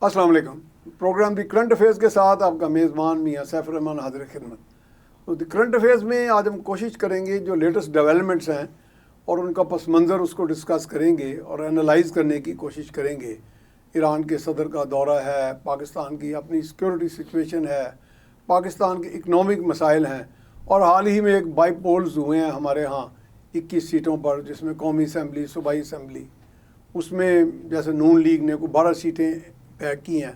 السلام علیکم. Programme the current affairs کے ساتھ آپ کا میزبان میاں سیف الرحمان حاضر خدمت. تو دی کرنٹ افیئرز میں آج ہم کوشش کریں گے جو لیٹسٹ ڈیولپمنٹس ہیں اور ان کا پس منظر اس کو ڈسکس کریں گے اور انالائز کرنے کی کوشش کریں گے. ایران کے صدر کا دورہ ہے، پاکستان کی اپنی سیکورٹی سچویشن ہے، پاکستان کے اکنامک مسائل ہیں، اور حال ہی میں ایک بائی پولز ہوئے ہیں ہمارے ہاں 21 سیٹوں پر، جس میں قومی اسمبلی، صوبائی اسمبلی، اس میں جیسے نون لیگ نے کوئی 12 سیٹیں پیک کی ہیں.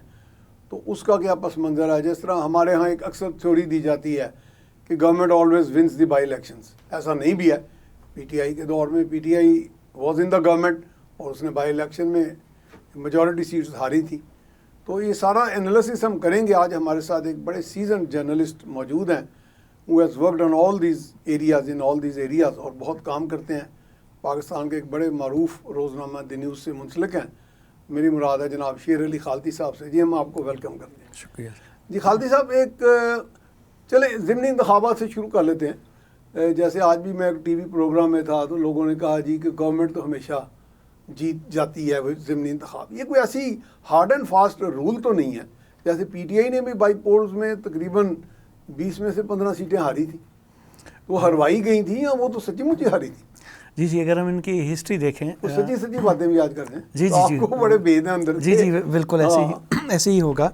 تو اس کا کیا پس منظر ہے؟ جس طرح ہمارے ہاں ایک اکثر تھیوری دی جاتی ہے کہ government always wins the by elections. ایسا نہیں بھی ہے. پی ٹی آئی کے دور میں P T I was in the government اور اس نے بائی الیکشن میں میجورٹی سیٹس ہاری تھی. تو یہ سارا انالیسس ہم کریں گے. آج ہمارے ساتھ ایک بڑے سیزنڈ جرنلسٹ موجود ہیں who has worked on all these areas in all these areas اور بہت کام کرتے ہیں. پاکستان کے ایک بڑے معروف روزنامہ دی نیوز سے منسلک ہیں. میری مراد ہے جناب شیر علی خالدی صاحب سے. جی ہم آپ کو ویلکم کرتے ہیں. شکریہ. جی خالدی صاحب، ایک چلے ضمنی انتخابات سے شروع کر لیتے ہیں. جیسے آج بھی میں ایک ٹی وی پروگرام میں تھا تو لوگوں نے کہا جی کہ گورنمنٹ تو ہمیشہ جیت جاتی ہے ضمنی انتخاب. یہ کوئی ایسی ہارڈ اینڈ فاسٹ رول تو نہیں ہے. جیسے پی ٹی آئی نے بھی بائی پولز میں تقریباً 20 میں سے 15 سیٹیں ہاری تھیں. وہ ہروائی گئی تھیں یا وہ تو سچی مچی ہاری تھی؟ جی اگر ہم ان کی ہسٹری دیکھیں، وہ سچی باتیں بھی یاد کرتے ہیں. جی آپ کو بڑے بید ہیں اندر. جی بالکل ایسے ہی ہوگا.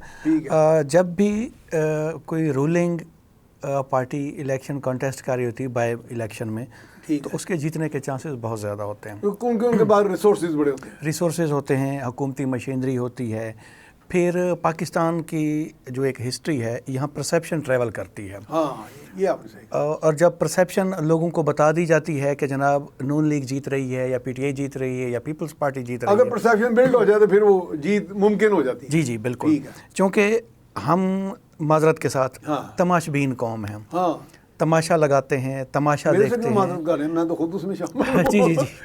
جب بھی کوئی رولنگ پارٹی الیکشن کانٹیسٹ کر رہی ہوتی ہے بائی الیکشن میں، تو اس کے جیتنے کے چانسز بہت زیادہ ہوتے ہیں. کیونکہ ان کے پاس ریسورسز بڑے ہوتے ہیں. ریسورسز ہوتے ہیں، حکومتی مشینری ہوتی ہے. پھر پاکستان کی جو ایک ہسٹری ہے، یہاں پرسیپشن ٹریول کرتی ہے. ہاں یہ آپ نے صحیح. اور جب پرسیپشن لوگوں کو بتا دی جاتی ہے کہ جناب نون لیگ جیت رہی ہے یا پی ٹی آئی جیت رہی ہے یا پیپلز پارٹی جیت رہی ہے، اگر پرسیپشن بلڈ ہو جائے تو پھر وہ جیت ممکن ہو جاتی ہے. جی بالکل. چونکہ ہم معذرت کے ساتھ تماش بین قوم ہیں. تماشا لگاتے ہیں، تماشا دیکھتے ہیں. معذرت کر رہے ہیں، میں تو خود اس میں شامل ہوں. جی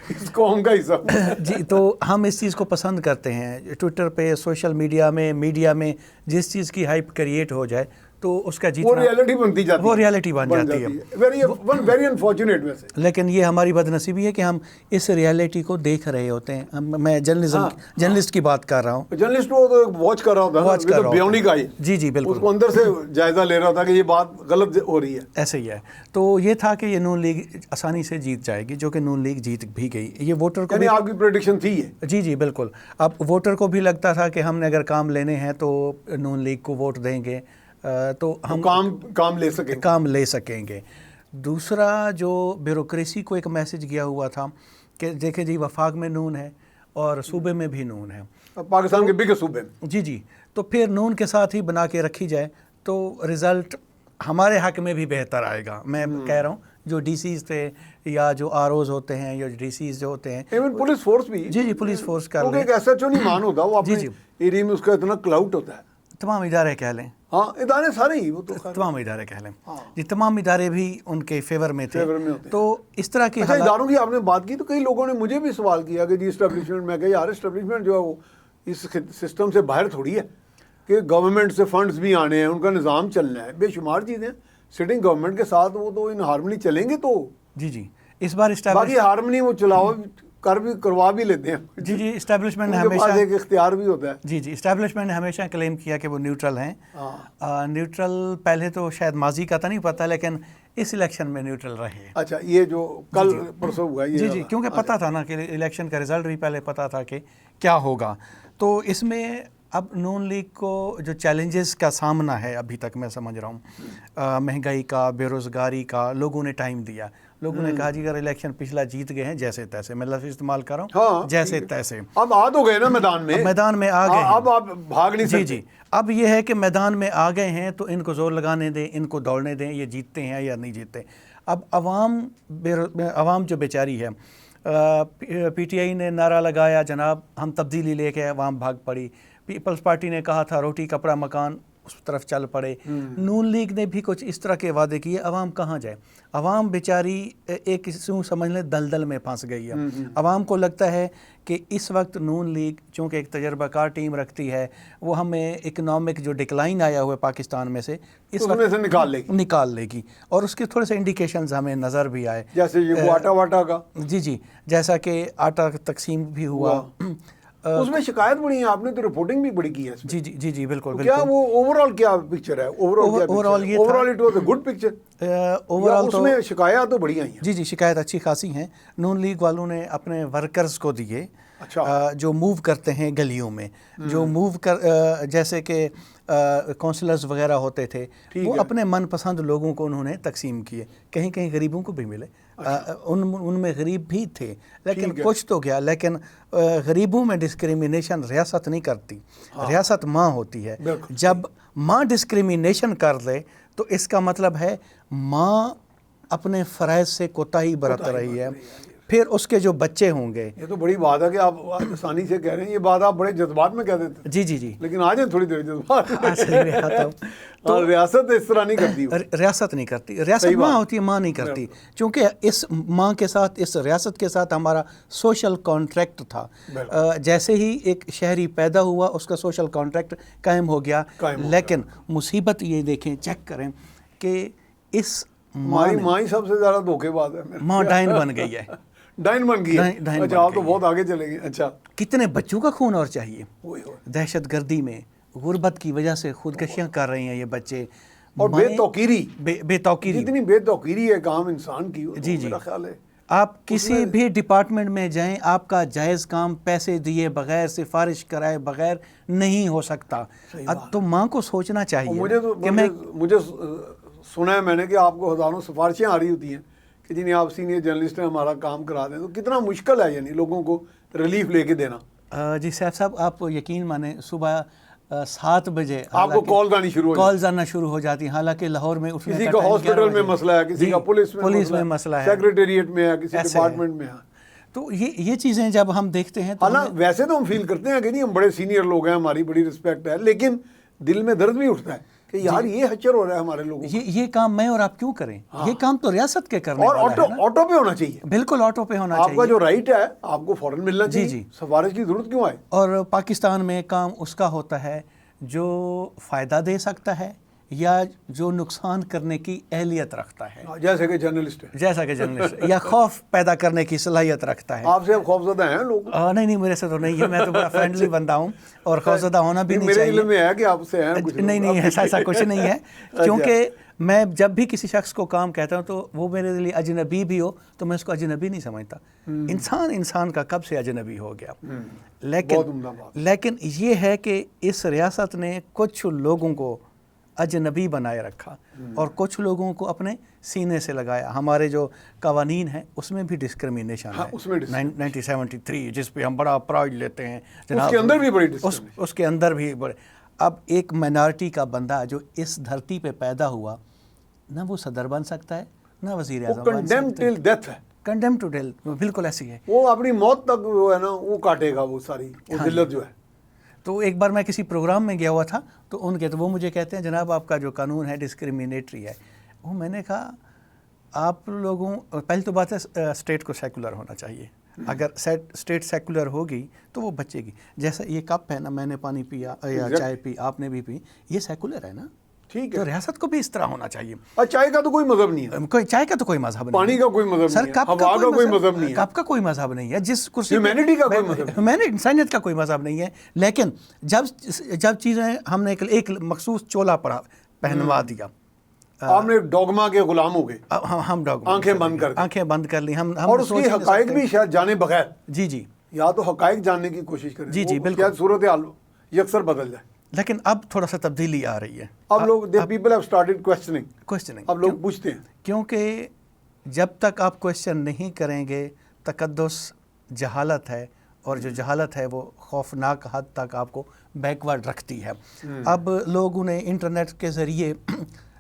اس قوم کا حصہ. جی تو ہم اس چیز کو پسند کرتے ہیں. ٹویٹر پہ، سوشل میڈیا میں جس چیز کی ہائپ کریٹ ہو جائے تو اس کا جیتنا، وہ ریالٹی بنتی جاتی ہے. وہ ریالٹی بن جاتی ہے. ویری انفارچونیٹ ویسے. لیکن یہ ہماری بد نصیبی ہے کہ ہم اس ریالٹی کو دیکھ رہے ہوتے ہیں. میں جرنلسٹ کی بات کر رہا ہوں. جرنلسٹ وہ تو واچ کر رہا ہوتا ہے، بیونی کا ہی. جی بالکل. اس کو اندر سے جائزہ لے رہا تھا کہ یہ بات غلط ہو رہی ہے. ایسے ہی ہے. تو یہ تھا کہ یہ نون لیگ آسانی سے جیت جائے گی، جو کہ نون لیگ جیت بھی گئی. یہ ووٹر کو، یعنی آپ کی پریڈکشن تھی یہ؟ جی بالکل. اب ووٹر کو بھی لگتا تھا کہ ہم نے اگر کام لینے ہیں تو نون لیگ کو ووٹ دیں گے تو ہم کام لے سکیں گے. دوسرا جو بیوروکریسی کو ایک میسج گیا ہوا تھا کہ دیکھیں جی وفاق میں نون ہے اور صوبے میں بھی نون ہے، پاکستان کے بگیسٹ صوبے میں. جی تو پھر نون کے ساتھ ہی بنا کے رکھی جائے تو رزلٹ ہمارے حق میں بھی بہتر آئے گا. میں کہہ رہا ہوں جو ڈی سیز تھے یا جو آر اوز ہوتے ہیں یا ڈی سیز جو ہوتے ہیں، ایون پولیس فورس بھی. جی پولیس فورس کر لیں. ایک ایسا جو نہیں مان ہوتا، وہ اپنے ایریا میں اس کا اتنا کلاؤٹ ہوتا ہے. تمام ادارے کہہ لیں. ہاں ادارے سارے ہی، وہ تو تمام ادارے کہہ لیں. جی تمام ادارے بھی ان کے فیور میں تھے. تو اس طرح کی اداروں کی آپ نے بات کی تو کئی لوگوں نے مجھے بھی سوال کیا کہ جی اسٹیبلشمنٹ. میں کہ یار اسٹیبلشمنٹ جو ہے وہ اس سسٹم سے باہر تھوڑی ہے کہ گورنمنٹ سے فنڈز بھی آنے ہیں، ان کا نظام چلنا ہے. بے شمار چیزیں سٹنگ گورنمنٹ کے ساتھ وہ تو ان ہارمنی چلیں گے. تو جی اس بار باقی ہارمنی وہ چلاؤ کروا بھی لیتے ہیں. جی اسٹیبلشمنٹ نے ہمیشہ ایک اختیار بھی ہوتا ہے. جی اسٹیبلشمنٹ نے ہمیشہ کلیم کیا کہ وہ نیوٹرل ہیں. نیوٹرل پہلے تو شاید ماضی کا تو نہیں پتہ، لیکن اس الیکشن میں نیوٹرل رہے. اچھا یہ جو کل پرسوں ہوا ہے، جی کیونکہ پتہ تھا نا کہ الیکشن کا رزلٹ بھی پہلے پتہ تھا کہ کیا ہوگا. تو اس میں اب نون لیگ کو جو چیلنجز کا سامنا ہے ابھی تک میں سمجھ رہا ہوں، مہنگائی کا، بے روزگاری کا، لوگوں نے ٹائم دیا. لوگوں نے کہا جی اگر الیکشن پچھلا جیت گئے ہیں جیسے تیسے، میں لفظ استعمال کر رہا ہوں جیسے تیسے، اب آ تو گئے نا میدان میں آ گئے، اب آپ بھاگ نہیں سکتے. جی اب یہ ہے کہ میدان میں آ گئے ہیں تو ان کو زور لگانے دیں، ان کو دوڑنے دیں، یہ جیتتے ہیں یا نہیں جیتتے. اب عوام جو بیچاری ہے، پی ٹی آئی نے نعرہ لگایا جناب ہم تبدیلی لے کے، عوام بھاگ پڑی. پیپلز پارٹی نے کہا تھا روٹی کپڑا مکان، اس طرف چل پڑے. نون لیگ نے بھی کچھ اس طرح کے وعدے کیے. عوام کہاں جائے؟ عوام بیچاری ایک سمجھ لیں دلدل میں پھنس گئی ہے. عوام کو لگتا ہے کہ اس وقت نون لیگ چونکہ ایک تجربہ کار ٹیم رکھتی ہے، وہ ہمیں اکنامک جو ڈکلائن آیا ہوا ہے پاکستان میں سے اس وقت نکال لے گی. اور اس کے تھوڑے سے انڈیکیشنز ہمیں نظر بھی آئے، جیسے یہ آٹا واٹا کا. جی جیسا کہ آٹا تقسیم بھی ہوا. اس میں شکایت بڑی ہے، آپ نے تو رپورٹنگ بھی بڑی کی ہے اس میں. جی جی جی جی بالکل کیا بالکل. وہ اوور آل کیا پکچر ہے؟ Overall it was a good picture. Overall اس تو میں شکایات تو بڑی آئی ہیں. جی جی شکایت اچھی خاصی ہیں. نون لیگ والوں نے اپنے ورکرز کو دیے جو موو کرتے ہیں گلیوں میں، جو جیسے کہ کونسلرز وغیرہ ہوتے تھے، وہ اپنے من پسند لوگوں کو انہوں نے تقسیم کیے. کہیں کہیں غریبوں کو بھی ملے، ان میں غریب بھی تھے لیکن کچھ تو گیا. لیکن غریبوں میں ڈسکریمنیشن ریاست نہیں کرتی، ریاست ماں ہوتی ہے. جب ماں ڈسکریمنیشن کر دے تو اس کا مطلب ہے ماں اپنے فرائض سے کوتاہی برت رہی ہے. پھر اس کے جو بچے ہوں گے. یہ تو بڑی بات ہے کہ آپ آسانی سے کہہ رہے ہیں، یہ بات آپ بڑے جذبات میں کہہ دیتے ہیں. جی جی جی لیکن آ جائیں تھوڑی دیر جذبات. تو ریاست اس طرح نہیں کرتی. ریاست نہیں کرتی، ریاست ماں ہوتی ہے، ماں نہیں کرتی. چونکہ اس ماں کے ساتھ، اس ریاست کے ساتھ ہمارا سوشل کانٹریکٹ تھا. جیسے ہی ایک شہری پیدا ہوا اس کا سوشل کانٹریکٹ قائم ہو گیا. لیکن مصیبت یہ دیکھیں، چیک کریں کہ اس ہماری ماں ہی سب سے زیادہ دھوکے باز ہے. ماں ڈائن بن گئی ہے. ڈائن بن گئی ہے. اچھا آپ تو بہت آگے چلے گئے. اچھا کتنے بچوں کا خون اور چاہیے. دہشت گردی میں، غربت کی وجہ سے خودکشیاں کر رہے ہیں یہ بچے. اور بے توقیری، بے توقیری، جتنی بے توقیری ہے کام انسان کی. جی جی میرا خیال ہے آپ کسی بھی ڈپارٹمنٹ میں جائیں، آپ کا جائز کام پیسے دیے بغیر، سفارش کرائے بغیر نہیں ہو سکتا. تو ماں کو سوچنا چاہیے. مجھے سنا ہے میں نے کہ آپ کو ہزاروں سفارشیں آ رہی ہوتی ہیں کہ جنہیں آپ سینئر جرنلسٹ ہیں ہمارا کام کرا دیں. تو کتنا مشکل ہے یعنی لوگوں کو ریلیف لے کے دینا. جی سیف صاحب آپ یقین مانیں صبح 7 بجے آپ کو کالز آنا شروع ہو جاتی ہیں. حالانکہ لاہور میں کسی کا ہاسپٹل میں مسئلہ ہے، کسی کا پولیس میں مسئلہ ہے، سیکریٹریٹ میں ہے، کسی ڈپارٹمنٹ میں ہے. تو یہ چیزیں جب ہم دیکھتے ہیں تو ویسے تو ہم فیل کرتے ہیں کہ نہیں ہم بڑے سینئر لوگ ہیں، ہماری بڑی رسپیکٹ ہے، لیکن دل میں درد بھی اٹھتا ہے کہ یار یہ ہچر ہو رہا ہے ہمارے لوگوں. یہ کام میں اور آپ کیوں کریں؟ یہ کام تو ریاست کے کرنے والا ہے. اور آٹو پہ ہونا چاہیے. بالکل آٹو پہ ہونا چاہیے. آپ کا جو رائٹ ہے آپ کو فوراً ملنا چاہیے. سفارش کی ضرورت کیوں آئے؟ اور پاکستان میں کام اس کا ہوتا ہے جو فائدہ دے سکتا ہے یا جو نقصان کرنے کی اہلیت رکھتا ہے. جیسا کہ جرنلسٹ یا خوف پیدا کرنے کی صلاحیت رکھتا ہے. آپ سے خوف زدہ ہیں لوگ؟ نہیں میرے سے تو نہیں ہے. میں تو بڑا فرینڈلی بندہ ہوں اور خوف زدہ ہونا بھی نہیں چاہیے. میرے علم میں ہے کہ آپ سے ہیں کچھ. نہیں ایسا کچھ نہیں ہے. کیونکہ میں جب بھی کسی شخص کو کام کہتا ہوں تو وہ میرے لیے اجنبی بھی ہو تو میں اس کو اجنبی نہیں سمجھتا. انسان کا کب سے اجنبی ہو گیا. لیکن یہ ہے کہ اس ریاست نے کچھ لوگوں کو اجنبی بنائے رکھا اور کچھ لوگوں کو اپنے سینے سے لگایا. ہمارے جو قوانین ہیں اس میں بھی ڈسکریمنیشن ہے. 1973 جس پہ ہم بڑا پرائڈ لیتے ہیں جناب، اس کے اندر بھی بڑی ڈسکریمنیشن. اس کے اندر بھی بڑے. اب ایک مائنارٹی کا بندہ جو اس دھرتی پہ پیدا ہوا نہ وہ صدر بن سکتا ہے نہ وزیر اعظم بن سکتا ہے. کنڈیم ٹل ڈیتھ ہے. کنڈیم ٹو ڈیتھ بالکل ایسی ہے. وہ اپنی موت تک جو ہے نا وہ کاٹے گا وہ ساری ذلت جو ہے. تو ایک بار میں کسی پروگرام میں گیا ہوا تھا تو وہ مجھے کہتے ہیں جناب آپ کا جو قانون ہے ڈسکریمنیٹری ہے. وہ میں نے کہا آپ لوگوں، پہلی تو بات ہے اسٹیٹ کو سیکولر ہونا چاہیے. اگر اسٹیٹ سیکولر ہوگی تو وہ بچے گی. جیسا یہ کپ ہے نا، میں نے پانی پیا یا چائے پی، آپ نے بھی پی، یہ سیکولر ہے نا. ٹھیک ہے. تو ریاست کو بھی اس طرح ہونا چاہیے. اور چائے کا تو کوئی مذہب نہیں ہے. چائے کا تو کوئی مذہب نہیں ہے. پانی کا کوئی مذہب نہیں ہے. ہوا کا کوئی مذہب نہیں ہے. کپ کا کوئی مذہب نہیں ہے. جس کرسی ہیومینٹی کا کوئی مذہب نہیں ہے. انسانیت کا کوئی مذہب نہیں ہے. لیکن جب چیزیں ہم نے ایک مخصوص چولا پہنوا دیا، آپ نے ڈوگما کے غلام ہو گئے. ہم ڈوگما آنکھیں بند کر لی. ہم اور اس کی حقائق بھی شاید جانے بغیر. جی یا تو حقائق جاننے کی کوشش کریں. جی بالکل. صورتحال یکسر بدل جائے. لیکن اب تھوڑا سا تبدیلی آ رہی ہے. اب لوگ پیپل ہیو سٹارٹڈ کوسچننگ. اب لوگ پوچھتے ہیں. کیونکہ جب تک آپ کوسچن نہیں کریں گے تقدس جہالت ہے، اور جو جہالت ہے وہ خوفناک حد تک آپ کو بیکورڈ رکھتی ہے. اب لوگوں نے انٹرنیٹ کے ذریعے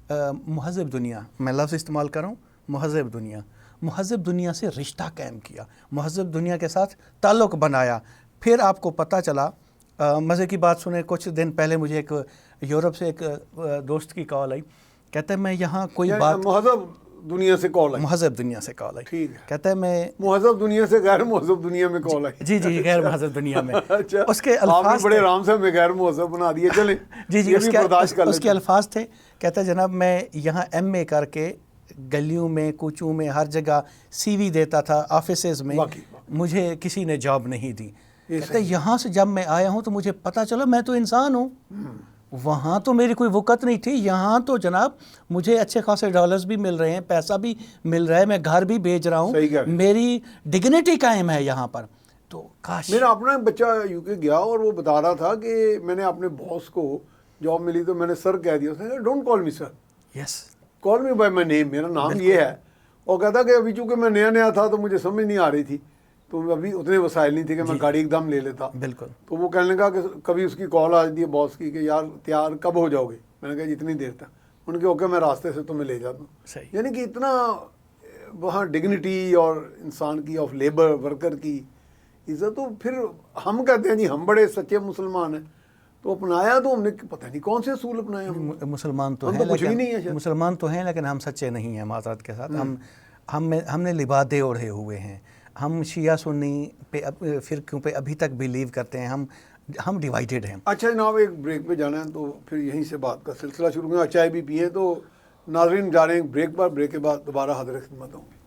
مہذب دنیا، میں لفظ استعمال کروں، مہذب دنیا سے رشتہ قائم کیا، مہذب دنیا کے ساتھ تعلق بنایا. پھر آپ کو پتہ چلا، مزے کی بات سنیں، کچھ دن پہلے مجھے ایک یورپ سے ایک دوست کی کال آئی. کہتا ہے میں یہاں کوئی بات، مہذب دنیا سے کال آئی. مہذب دنیا سے کال آئی. ٹھیک ہے. کہتا ہے میں مہذب دنیا سے غیر مہذب دنیا میں کال آئی. جی غیر مہذب دنیا میں. اچھا. اس کے الفاظ بڑے آرام سے ہمیں غیر مہذب بنا دیے. چلیں. جی اس کے الفاظ تھے. کہتا ہے جناب میں یہاں MA کر کے گلیوں میں کوچوں میں ہر جگہ CV دیتا تھا، آفیسز میں، مجھے کسی نے جاب نہیں دی. کہتے ہیں یہاں سے جب میں آیا ہوں تو مجھے پتہ چلا میں تو انسان ہوں، وہاں تو میری کوئی وقت نہیں تھی، یہاں تو جناب مجھے اچھے خاصے ڈالرز بھی مل رہے ہیں، پیسہ بھی مل رہا ہے، میں گھر بھی بیچ رہا ہوں، میری ڈگنیٹی قائم ہے یہاں پر. تو کاش. میرا اپنا بچہ یو کے گیا اور وہ بتا رہا تھا کہ میں نے اپنے باس کو جاب ملی تو میں نے سر کہہ دیا، اس نے کہا don't call me sir, yes, call me by my نیم، میرا نام یہ ہے. اور کہتا کہ ابھی چونکہ میں نیا تھا تو مجھے سمجھ نہیں آ رہی تھی، تو ابھی اتنے وسائل نہیں تھے کہ میں گاڑی ایک دم لے لیتا. بالکل. تو وہ کہنے لگا کہ کبھی اس کی کال آ جاتی ہے باس کی کہ یار تیار کب ہو جاؤ گے، میں نے کہا اتنی دیر تک. ان کے اوکے میں راستے سے تمہیں لے جاتا ہوں. صحیح. یعنی کہ اتنا وہاں ڈگنیٹی اور انسان کی آف لیبر ورکر کی عزت. تو پھر ہم کہتے ہیں جی ہم بڑے سچے مسلمان ہیں، تو اپنایا تو ہم نے پتہ نہیں کون سے اصول اپنائے ہم. مسلمان تو ہم ہیں، تو کچھ بھی نہیں ہیں، مسلمان تو ہیں لیکن ہم سچے نہیں ہیں معذرت کے ساتھ. ہم نے لبادے اوڑھے ہوئے ہیں، ہم شیعہ سنی پہ فرقوں پہ ابھی تک بلیو کرتے ہیں، ہم ڈیوائیڈڈ ہیں. اچھا جناب ایک بریک پہ جانا ہے تو پھر یہیں سے بات کا سلسلہ شروع کریں. چائے بھی پئیں تو ناظرین جا رہے ہیں بریک پر، بریک کے بعد دوبارہ حاضر خدمت ہوں گے.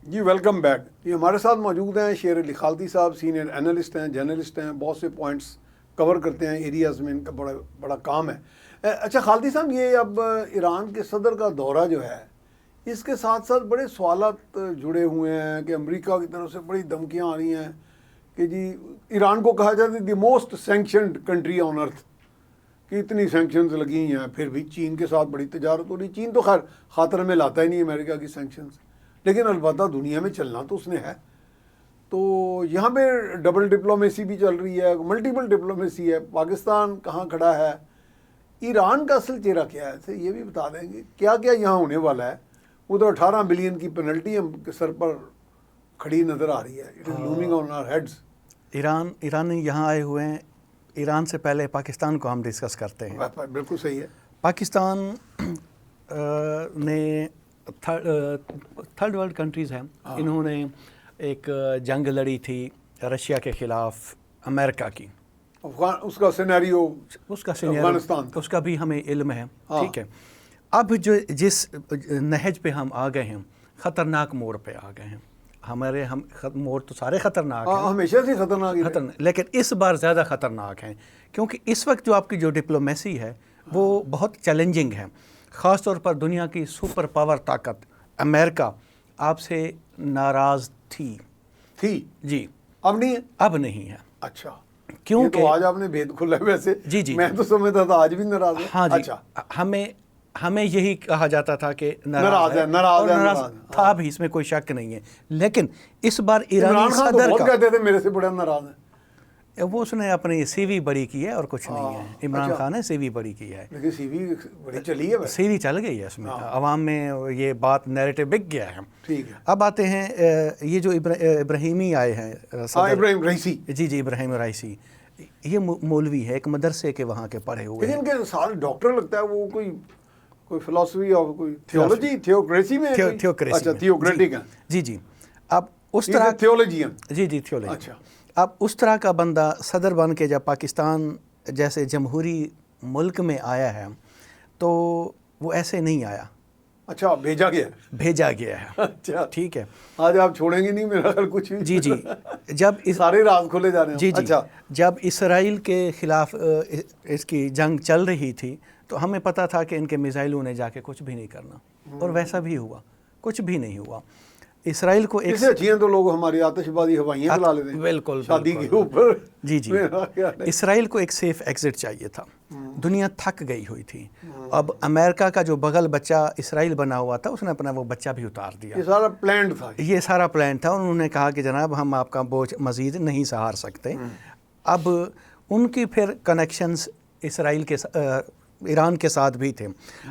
جی ویلکم بیک. یہ ہمارے ساتھ موجود ہیں شیر علی خالدی صاحب، سینئر اینالسٹ ہیں، جرنلسٹ ہیں، بہت سے پوائنٹس کور کرتے ہیں ایریاز میں، ان کا بڑا کام ہے. اچھا خالدی صاحب، یہ اب ایران کے صدر کا دورہ جو ہے اس کے ساتھ ساتھ بڑے سوالات جڑے ہوئے ہیں کہ امریکہ کی طرف سے بڑی دھمکیاں آ رہی ہیں کہ جی ایران کو کہا جاتا ہے the most sanctioned country on earth, کہ اتنی سینکشنز لگی ہیں، پھر بھی چین کے ساتھ بڑی تجارت ہو رہی. چین تو خیر خاطر میں لاتا ہی نہیں امریکہ کی سینکشنز، لیکن البتہ دنیا میں چلنا تو اس نے ہے. تو یہاں پہ ڈبل ڈپلومیسی بھی چل رہی ہے، ملٹیپل ڈپلومیسی ہے. پاکستان کہاں کھڑا ہے، ایران کا اصل چہرہ کیا ہے، یہ بھی بتا دیں گے کیا کیا یہاں ہونے والا ہے. وہ تو 18 بلین کی پینلٹی ہم کے سر پر کھڑی نظر آ رہی ہے. It is looming on our heads. ایرانی یہاں آئے ہوئے ہیں. ایران سے پہلے پاکستان کو ہم ڈسکس کرتے ہیں. بالکل صحیح ہے. پاکستان نے تھرڈ ورلڈ کنٹریز ہیں، انہوں نے ایک جنگ لڑی تھی رشیا کے خلاف امریکہ کی. اس کا سینیریو افغانستان، اس کا بھی ہمیں علم ہے. ٹھیک ہے. اب جس نہج پہ ہم آ گئے ہیں، خطرناک موڑ پہ آ گئے ہیں. ہم موڑ تو سارے خطرناک ہیں، ہمیشہ سے خطرناک، لیکن اس بار زیادہ خطرناک ہیں کیونکہ اس وقت جو آپ کی جو ڈپلومیسی ہے وہ بہت چیلنجنگ ہے. خاص طور پر دنیا کی سپر پاور طاقت امریکہ آپ سے ناراض تھی. جی. اب نہیں ہے. اب نہیں ہے. اچھا. کیونکہ تو آج آپ نے بھید کھلا ہے ویسے. جی میں تو سمجھتا تھا آج بھی ناراض ہے. ہاں جی. ہمیں یہی کہا جاتا تھا کہ ناراض تھا بھی، اس میں کوئی شک نہیں ہے. لیکن اس بار ایرانی صدر کا کہتے تھے میرے سے بڑا ناراض ہے. وہ اس نے اپنی سی وی بڑی کی ہے اور کچھ نہیں ہے. عمران خان نے سی وی بڑی کی ہے، لیکن سی وی بڑی چلی ہے. سی وی چل گئی ہے، اس میں عوام میں یہ بات نیریٹو بک گیا ہے. ٹھیک ہے. اب آتے ہیں یہ جو ابراہیمی آئے ہیں، ابراہیم رئیسی. جی ابراہیم رئیسی، یہ مولوی ہے، ایک مدرسے کے وہاں کے پڑھے ہوئے ہیں. لیکن ان کے سارے ڈاکٹر لگتا ہے، وہ کوئی فلسفی اور کوئی تھیولوجی تھیوکریسی میں. اچھا تھیوکریٹک ہے. جی. اب اس طرح تھیولوجی ہے. جی تھیولوجی. اچھا. اب اس طرح کا بندہ صدر بن کے جب پاکستان جیسے جمہوری ملک میں آیا ہے تو وہ ایسے نہیں آیا. اچھا بھیجا گیا ہے. اچھا ٹھیک ہے. آج آپ چھوڑیں گے نہیں میرا خیال کچھ بھی. جی. جب سارے راز کھولے جا رہے ہیں. جی. اچھا. جب اسرائیل کے خلاف اس کی جنگ چل رہی تھی تو ہمیں پتہ تھا کہ ان کے میزائلوں نے جا کے کچھ بھی نہیں کرنا، اور ویسا بھی ہوا. کچھ بھی نہیں ہوا. اسرائیل کو ایک اچھی ہیں تو لوگ ہماری آتش بازی ہوائیاں چلا لیتے ہیں. بالکل شادی کے اوپر. جی. اسرائیل کو ایک سیف ایگزٹ چاہیے تھا. دنیا تھک گئی ہوئی تھی. اب امریکہ کا جو بغل بچہ اسرائیل بنا ہوا تھا، اس نے اپنا وہ بچہ بھی اتار دیا. یہ سارا پلانڈ تھا. یہ سارا پلان تھا. انہوں نے کہا کہ جناب ہم آپ کا بوجھ مزید نہیں سہار سکتے. اب ان کی پھر کنیکشنز اسرائیل کے ایران کے ساتھ بھی تھے.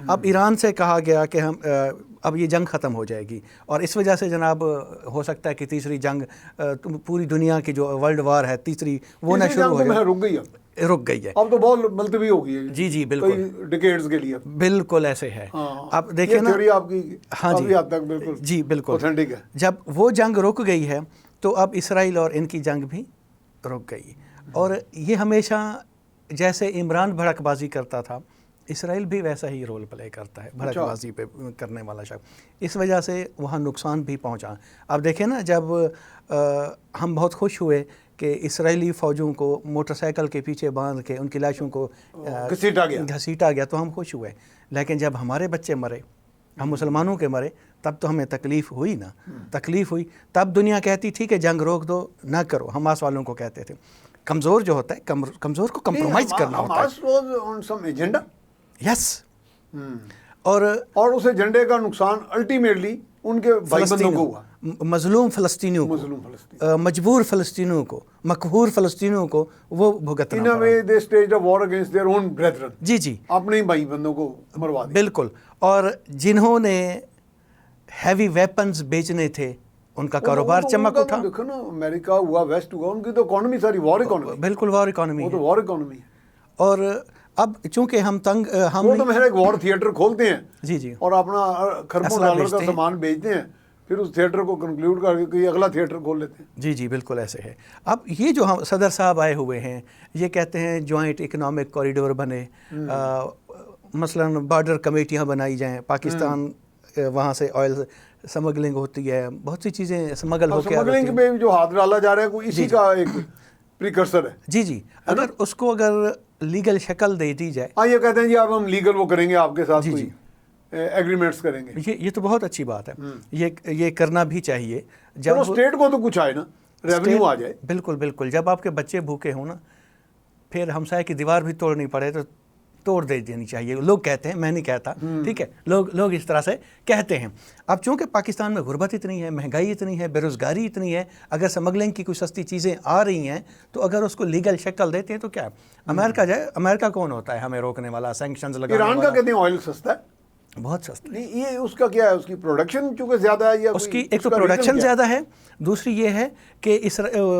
اب ایران سے کہا گیا کہ ہم اب یہ جنگ ختم ہو جائے گی، اور اس وجہ سے جناب ہو سکتا ہے کہ تیسری جنگ پوری دنیا کی جو ورلڈ وار ہے تیسری وہ نہ شروع ہو جائے. رک گئی ہے. اب تو بہت ملتوی ہو گئی ہے. جی بالکل. ڈیکیڈز کے لیے بالکل ایسے ہے. اب دیکھیں نا. تھیوری آپ کی کافی حد تک بالکل. جی بالکل اوتھینٹک ہے. جب وہ جنگ رک گئی ہے تو اب اسرائیل اور ان کی جنگ بھی رک گئی. اور یہ ہمیشہ جیسے عمران بھڑک بازی کرتا تھا اسرائیل بھی ویسا ہی رول پلے کرتا ہے بھڑک بازی پہ کرنے والا شخص، اس وجہ سے وہاں نقصان بھی پہنچا۔ اب دیکھیں نا، جب ہم بہت خوش ہوئے کہ اسرائیلی فوجوں کو موٹر سائیکل کے پیچھے باندھ کے ان کی لاشوں کو گھسیٹا گیا تو ہم خوش ہوئے، لیکن جب ہمارے بچے مرے، ہم مسلمانوں کے مرے، تب تو ہمیں تکلیف ہوئی نا، تکلیف ہوئی۔ تب دنیا کہتی ٹھیک ہے جنگ روک دو، نہ کرو، حماس والوں کو کہتے تھے۔ کمزور جو ہوتا ہے، کمزور کو کمپرومائز کرنا ہوتا ہے، یس، اور اس ایجنڈے کا نقصان الٹیمیٹلی ان کے بھائی بندوں کو ہوا، مظلوم فلسطینیوں کو، مجبور فلسطینیوں کو، مقہور فلسطینیوں کو وہ بھگتنا پڑا۔ جی جی، اپنے بھائی بندوں کو مروا دیا، بالکل۔ اور جنہوں نے ہیوی ویپنز بیچنے تھے ان کا کاروبار چمک اٹھا۔ دیکھو نا، امریکہ ہوا، ویسٹ ہوا، ان کی تو اکانومی ساری وار اکانومی، بالکل وار اکانومی، وہ تو وار اکانومی ہے۔ اور اب چونکہ ہم تنگ، ہم وہ تو محض ایک وار تھیٹر کھولتے ہیں جی جی اور اپنا کھربوں ڈالر کا سامان بیچتے ہیں، پھر اس تھیٹر کو کنکلیوڈ کر کے کوئی اگلا تھیٹر کھول لیتے ہیں۔ جی جی، بالکل ایسے ہے۔ اب یہ جو ہم صدر صاحب آئے ہوئے ہیں، یہ کہتے ہیں جوائنٹ اکنامک کوریڈور بنے، مثلا بارڈر کمیٹیاں بنائی جائیں، پاکستان وہاں سے آئل سمگلنگ ہوتی ہے، بہت سی چیزیں سمگل ہو کے سمگلنگ میں جو ہاتھ ڈالا جا رہا ہے کوئی اسی کا ایک پریکرسر ہے۔ جی جی، اگر اس کو اگر لیگل شکل دے دی جائے، ہاں، یہ کہتے ہیں جی اب ہم لیگل وہ کریں گے، آپ کے ساتھ کوئی ایگریمنٹس کریں گے، یہ تو بہت اچھی بات ہے، یہ کرنا بھی چاہیے۔ جب اسٹیٹ کو تو کچھ آئے نا، ریونیو آ جائے۔ بالکل بالکل، جب آپ کے بچے بھوکے ہوں نا، پھر ہمسائے کی دیوار بھی توڑنی پڑے تو توڑ دے دینی چاہیے، لوگ کہتے ہیں، میں نہیں کہتا، ٹھیک ہے، لوگ اس طرح سے کہتے ہیں۔ اب چونکہ پاکستان میں غربت اتنی ہے، مہنگائی اتنی ہے، بے روزگاری اتنی ہے، اگر سمگلنگ کی کوئی سستی چیزیں آ رہی ہیں تو اگر اس کو لیگل شکل دیتے ہیں تو کیا امریکہ جائے، امریکہ کون ہوتا ہے ہمیں روکنے والا، سینکشنز لگانے والا؟ ایران کا کہتے ہیں آئل سستا ہے، بہت سستا نہیں، یہ اس کا کیا ہے، اس کی پروڈکشن چونکہ زیادہ ہے، یا اس کی ایک تو پروڈکشن زیادہ ہے، دوسری یہ ہے کہ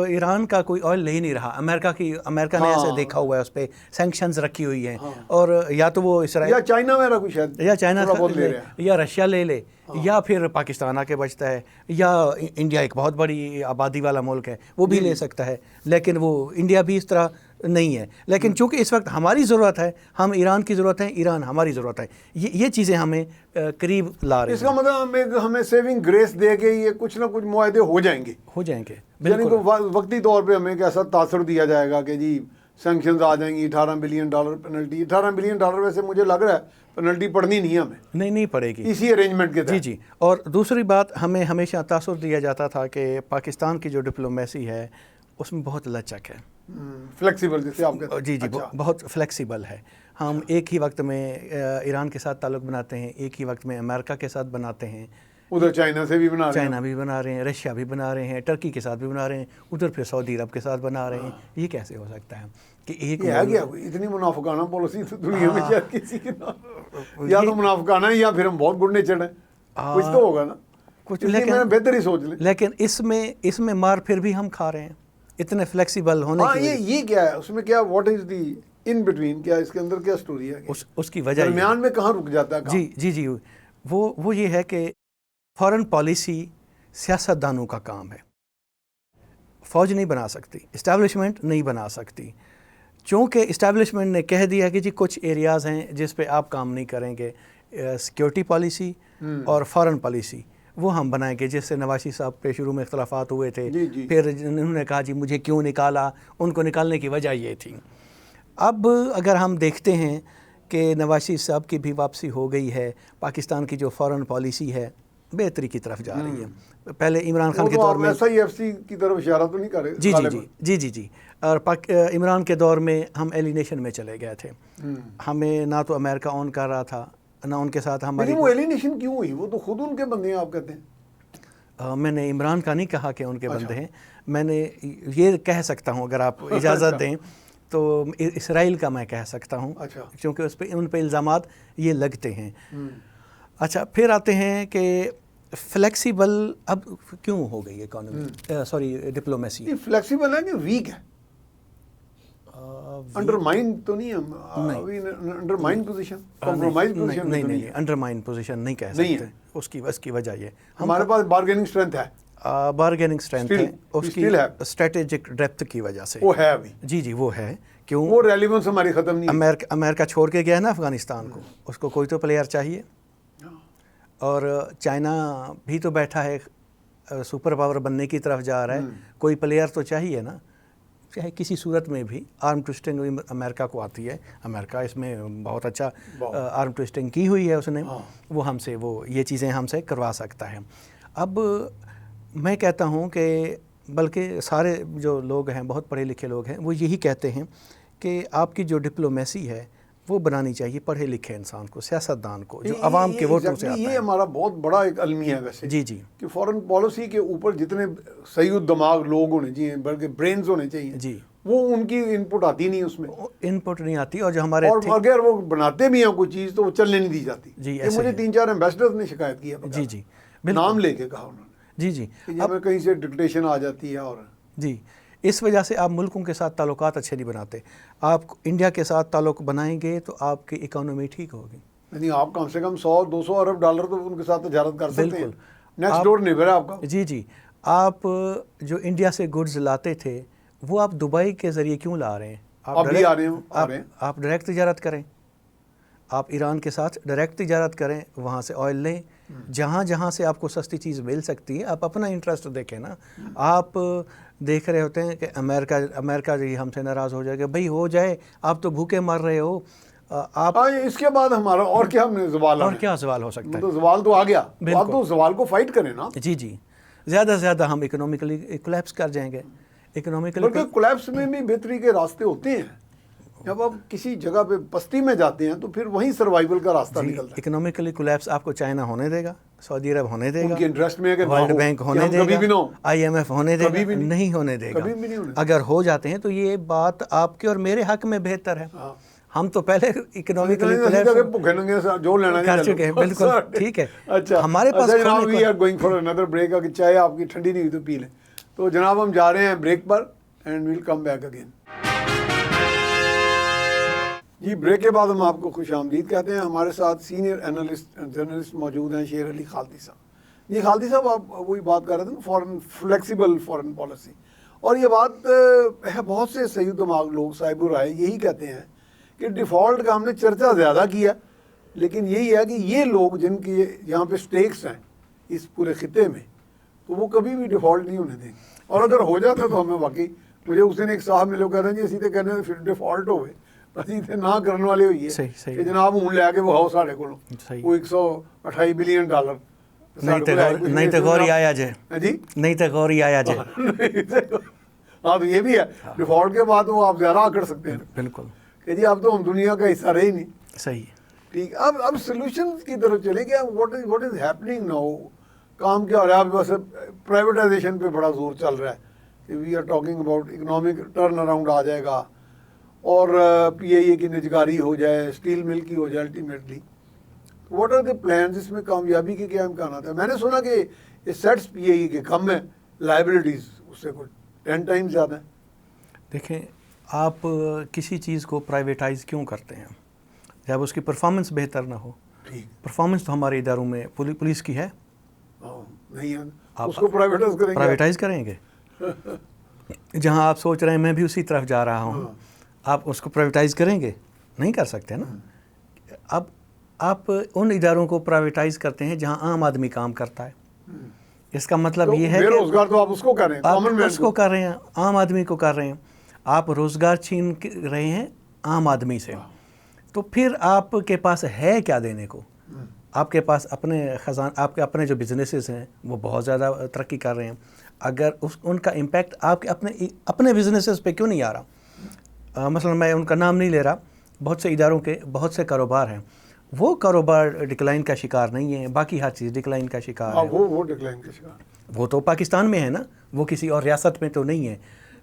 ایران کا کوئی آئل لے ہی نہیں رہا، امریکہ نے ایسے دیکھا ہوا ہے، اس پہ سینکشنز رکھی ہوئی ہیں، اور یا تو وہ اسرائیل یا چائنا میں کوئی شاید، یا چائنا یا رشیا لے لے، یا پھر پاکستان آ کے بچتا ہے، یا انڈیا ایک بہت بڑی آبادی والا ملک ہے، وہ بھی لے سکتا ہے، لیکن وہ انڈیا بھی اس طرح نہیں ہے۔ لیکن چونکہ اس وقت ہماری ضرورت ہے، ہم ایران کی ضرورت ہے، ایران ہماری ضرورت ہے، یہ چیزیں ہمیں قریب لا رہی ہیں۔ اس کا مطلب ہمیں سیونگ گریس دے کے یہ کچھ نہ کچھ معاہدے ہو جائیں گے، یعنی وقتی طور پہ ہمیں ایک ایسا تاثر دیا جائے گا کہ جی سینکشنز آ جائیں گی، $18 بلین پینلٹی، $18 بلین ویسے مجھے لگ رہا ہے پینلٹی پڑنی نہیں ہے ہمیں، نہیں پڑے گی اسی ارینجمنٹ کے تحت۔ جی، اور دوسری بات، ہمیں ہمیشہ تاثر دیا جاتا تھا کہ پاکستان کی جو ڈپلومیسی ہے اس میں بہت لچک ہے، فلیکسیبل، جیسے آپ کہتے ہیں۔ جی جی، بہت فلیکسیبل ہے، ہم ایک ہی وقت میں ایران کے ساتھ تعلق بناتے ہیں، ایک ہی وقت میں امریکہ کے ساتھ بناتے ہیں، ادھر چائنا سے بھی بنا رہے ہیں، چائنا بھی بنا رہے ہیں، رشیا بھی بنا رہے ہیں، ٹرکی کے ساتھ بھی بنا رہے ہیں، ادھر پھر سعودی عرب کے ساتھ بنا رہے ہیں۔ یہ کیسے ہو سکتا ہے کہ ایک اتنی منافقانہ پالیسی تو دنیا میں شاید کسی کے نام، یا تو منافقانہ ہے یا پھر ہم بہت گڈ نیچرڈ ہیں، کچھ تو ہوگا نا کچھ، لیکن بہتر ہی سوچ لیں۔ لیکن اس میں مار پھر بھی ہم کھا رہے ہیں، اتنے فلیکسیبل ہونے کی۔ یہ کیا ہے اس میں، کیا what is the in between, کیا اس کے اندر کیا سٹوری ہے، اس کی وجہ درمیان میں کہاں رک جاتا ہے؟ جی جی جی، وہ یہ ہے کہ فارن پالیسی سیاست دانوں کا کام ہے، فوج نہیں بنا سکتی، اسٹیبلشمنٹ نہیں بنا سکتی، چونکہ اسٹیبلشمنٹ نے کہہ دیا کہ جی کچھ ایریاز ہیں جس پہ آپ کام نہیں کریں گے، سیکیورٹی پالیسی اور فارن پالیسی وہ ہم بنائیں گے، جس سے نوازی صاحب پہ شروع میں اختلافات ہوئے تھے، پھر انہوں نے کہا جی مجھے کیوں نکالا، ان کو نکالنے کی وجہ یہ تھی۔ اب اگر ہم دیکھتے ہیں کہ نوازی صاحب کی بھی واپسی ہو گئی ہے، پاکستان کی جو فارن پالیسی ہے بہتری کی طرف جا رہی ہے۔ پہلے عمران خان کے دور میں SIFC کی طرف اشارہ تو نہیں کر رہے؟ جی جی جی جی جی جی، اور عمران کے دور میں ہم ایلینیشن میں چلے گئے تھے، ہمیں نہ تو امریکہ آن کر رہا تھا نہ ان کے ساتھ ہماری۔ وہ ایلینیشن کیوں ہوئی؟ وہ تو خود ان کے بندے ہیں، آپ کہتے ہیں۔ میں نے عمران کا نہیں کہا کہ ان کے بندے ہیں، میں نے یہ کہہ سکتا ہوں اگر آپ اجازت دیں تو اسرائیل کا میں کہہ سکتا ہوں، کیونکہ ان پہ الزامات یہ لگتے ہیں۔ اچھا، پھر آتے ہیں کہ فلیکسیبل اب کیوں ہو گئی اکانومی، سوری ڈپلومیسی؟ فلیکسیبل ہے کہ ویک ہے؟ انڈرمائن تو نہیں ہے، انڈرمائن پوزیشن، کمپرومائز پوزیشن نہیں، انڈرمائن پوزیشن نہیں کہہ سکتے، اس کی وجہ یہ ہمارے پاس بارگیننگ اسٹرینتھ ہے، بارگیننگ اسٹرینتھ ہے، اس کی اسٹریٹجک ڈیپتھ کی وجہ سے وہ ہے ابھی۔ جی جی، وہ ہے کیوں وہ ریلیونس ہماری ختم نہیں ہے. امریکہ چھوڑ کے گیا ہے نا افغانستان کو, اس کو کوئی تو پلیئر چاہیے. اور چائنا بھی تو بیٹھا ہے, سپر پاور بننے کی طرف جا رہا ہے, کوئی پلیئر تو چاہیے نا. چاہے کسی صورت میں بھی آرم ٹوسٹنگ امریکہ کو آتی ہے, امریکہ اس میں بہت اچھا آرم ٹوسٹنگ کی ہوئی ہے اس نے, وہ ہم سے وہ یہ چیزیں ہم سے کروا سکتا ہے. اب میں کہتا ہوں کہ بلکہ سارے جو لوگ ہیں, بہت پڑھے لکھے لوگ ہیں, وہ یہی کہتے ہیں کہ آپ کی جو ڈپلومیسی ہے وہ بنانی چاہیے پڑھے لکھے انسان کو, سیاستدان کو, جو عوام کے ووٹوں سے آتا یہ ہے. ہمارا بہت بڑا ایک المیہ ہے ویسے جی جی کہ فورن پالیسی کے اوپر جتنے صحیح الدماغ لوگ ہونے چاہیے, بلکہ برینز ہونے چاہیے, جی, وہ ان کی ان پٹ آتی نہیں اس میں, ان پٹ نہیں آتی. اور جو ہمارے اور اگر وہ بناتے بھی ہیں کوئی چیز تو وہ چلنے نہیں دی جاتی. جی, یہ مجھے 3-4 ایمبیسڈرز نے شکایت کیا, جی جی نام لے کے کہا انہوں نے جی جی کہ جب کہیں سے ڈکٹیشن آ جاتی ہے. اور جی, اس وجہ سے آپ ملکوں کے ساتھ تعلقات اچھے نہیں بناتے. آپ انڈیا کے ساتھ تعلق بنائیں گے تو آپ کی اکانومی ٹھیک ہوگی. یعنی آپ کم سے کم 100-200 ارب ڈالر تو ان کے ساتھ تجارت کر سکتے ہیں. بالکل. نیکسٹ ڈور نیبر ہے آپ کا. جی جی, آپ جو انڈیا سے گڈز لاتے تھے وہ آپ دبئی کے ذریعے کیوں لا رہے ہیں؟ آپ بھی آ رہے ہیں. آپ ڈائریکٹ تجارت کریں, آپ ایران کے ساتھ ڈائریکٹ تجارت کریں, وہاں سے آئل لیں, جہاں جہاں سے آپ کو سستی چیز مل سکتی ہے. آپ اپنا انٹرسٹ دیکھیں نا. آپ دیکھ رہے ہوتے ہیں کہ امریکہ جی ہم سے ناراض ہو جائے گا. بھئی ہو جائے, آپ تو بھوکے مر رہے ہو. آپ اس کے بعد ہمارا اور کیا زوال اور کیا سوال ہو سکتا ہے؟ تو زوال تو آ گیا, آپ تو زوال کو فائٹ کریں نا. جی جی, زیادہ سے زیادہ ہم اکنومیکلی کولیپس کر جائیں گے. بلکہ کولیپس میں بھی بہتری کے راستے ہوتے ہیں. جب آپ کسی جگہ پہ پستی میں جاتے ہیں تو پھر وہیں سروائیول کا راستہ نکلتا ہے. اکنومیکلی کولیپس آپ کو چائنا ہونے دے گا, سعودی عرب ہونے دے گا, ان کے انٹرسٹ میں ہے, ورلڈ بینک ہونے دے گا, IMF ہونے دے گا, نہیں ہونے دے گا. اگر ہو جاتے ہیں تو یہ بات آپ کے اور میرے حق میں بہتر ہے. ہم تو پہلے اکنومیکلی کر چکے ہیں. بالکل ٹھیک ہے. اچھا, ہمارے پاس جناب we are going for another break. اگر چائے آپ کی ٹھنڈی نہیں ہوئی تو پی لیں. تو جناب ہم جا رہے ہیں بریک پر, and we'll come back again. جی, بریک کے بعد ہم آپ کو خوش آمدید کہتے ہیں. ہمارے ساتھ سینئر اینالسٹ جرنلسٹ موجود ہیں, شیر علی خالدی صاحب. جی خالدی صاحب, آپ وہی بات کر رہے تھے فورن فلیکسیبل فورن پالیسی, اور یہ بات بہت سے صحیح دماغ لوگ صاحب رائے یہی کہتے ہیں کہ ڈیفالٹ کا ہم نے چرچا زیادہ کیا, لیکن یہی ہے کہ یہ لوگ جن کے یہاں پہ سٹیکس ہیں اس پورے خطے میں, تو وہ کبھی بھی ڈیفالٹ نہیں ہونے دیں گے. اور اگر ہو جاتا تو ہمیں واقعی, مجھے اس دن ایک صاحب ملے کہہ رہے ہیں جی اسی تے کہنے پھر ڈیفالٹ ہوئے, اسی تے نہ کرنے والے ہوئی ہے کہ جناب ہوں لے کے وہ ہاؤ ساڑھے کو وہ $128 بلین نہیں تو غوری آیا جائے. جی, نہیں تو غوری آیا جائے. ہاں, تو یہ بھی ہے ڈیفالٹ کے بعد وہ آپ زیادہ کر سکتے ہیں. بالکل کہ جی اب تو ہم دنیا کا حصہ رہے ہی نہیں. صحیح. ٹھیک, اب سولوشن کی طرف چلیں کہ واٹ از ہیپننگ ناؤ. کام کیا ہو رہا ہے؟ اب بس پرائیویٹائزیشن پہ بڑا زور چل رہا ہے کہ we are talking about economic turnaround آ جائے گا, اور PIA کی نجکاری ہو جائے, اسٹیل مل کی ہو جائے ultimately. What are the plans, اس میں کامیابی کے کیا امکانات ہیں؟ میں نے سنا کہ یہ سیٹس PIA کے کم ہیں, لائبلٹیز اس سے کچھ 10 ٹائم زیادہ ہیں. دیکھیں, آپ کسی چیز کو پرائیویٹائز کیوں کرتے ہیں جب اس کی پرفارمنس بہتر نہ ہو؟ پرفارمنس تو ہمارے اداروں میں پولیس کی ہے نہیں, اس کو پرائیویٹائز کریں گے. جہاں آپ سوچ رہے ہیں میں بھی اسی طرف جا رہا ہوں, آپ اس کو پرائیویٹائز کریں گے؟ نہیں کر سکتے نا. اب آپ ان اداروں کو پرائیویٹائز کرتے ہیں جہاں عام آدمی کام کرتا ہے. اس کا مطلب یہ ہے کہ روزگار تو آپ اس کو کر رہے ہیں, آپ اس کو کر رہے ہیں, عام آدمی کو کر رہے ہیں. آپ روزگار چھین رہے ہیں عام آدمی سے, تو پھر آپ کے پاس ہے کیا دینے کو؟ آپ کے پاس اپنے آپ کے اپنے جو بزنسز ہیں وہ بہت زیادہ ترقی کر رہے ہیں. اگر ان کا امپیکٹ آپ کے اپنے بزنسز پہ کیوں نہیں آ رہا؟ مثلا میں ان کا نام نہیں لے رہا, بہت سے اداروں کے بہت سے کاروبار ہیں, وہ کاروبار ڈکلائن کا شکار نہیں ہے, باقی ہر چیز ڈکلائن کا شکار ہے. وہ ڈکلائن کا شکار, وہ تو پاکستان میں ہے نا, وہ کسی اور ریاست میں تو نہیں ہے.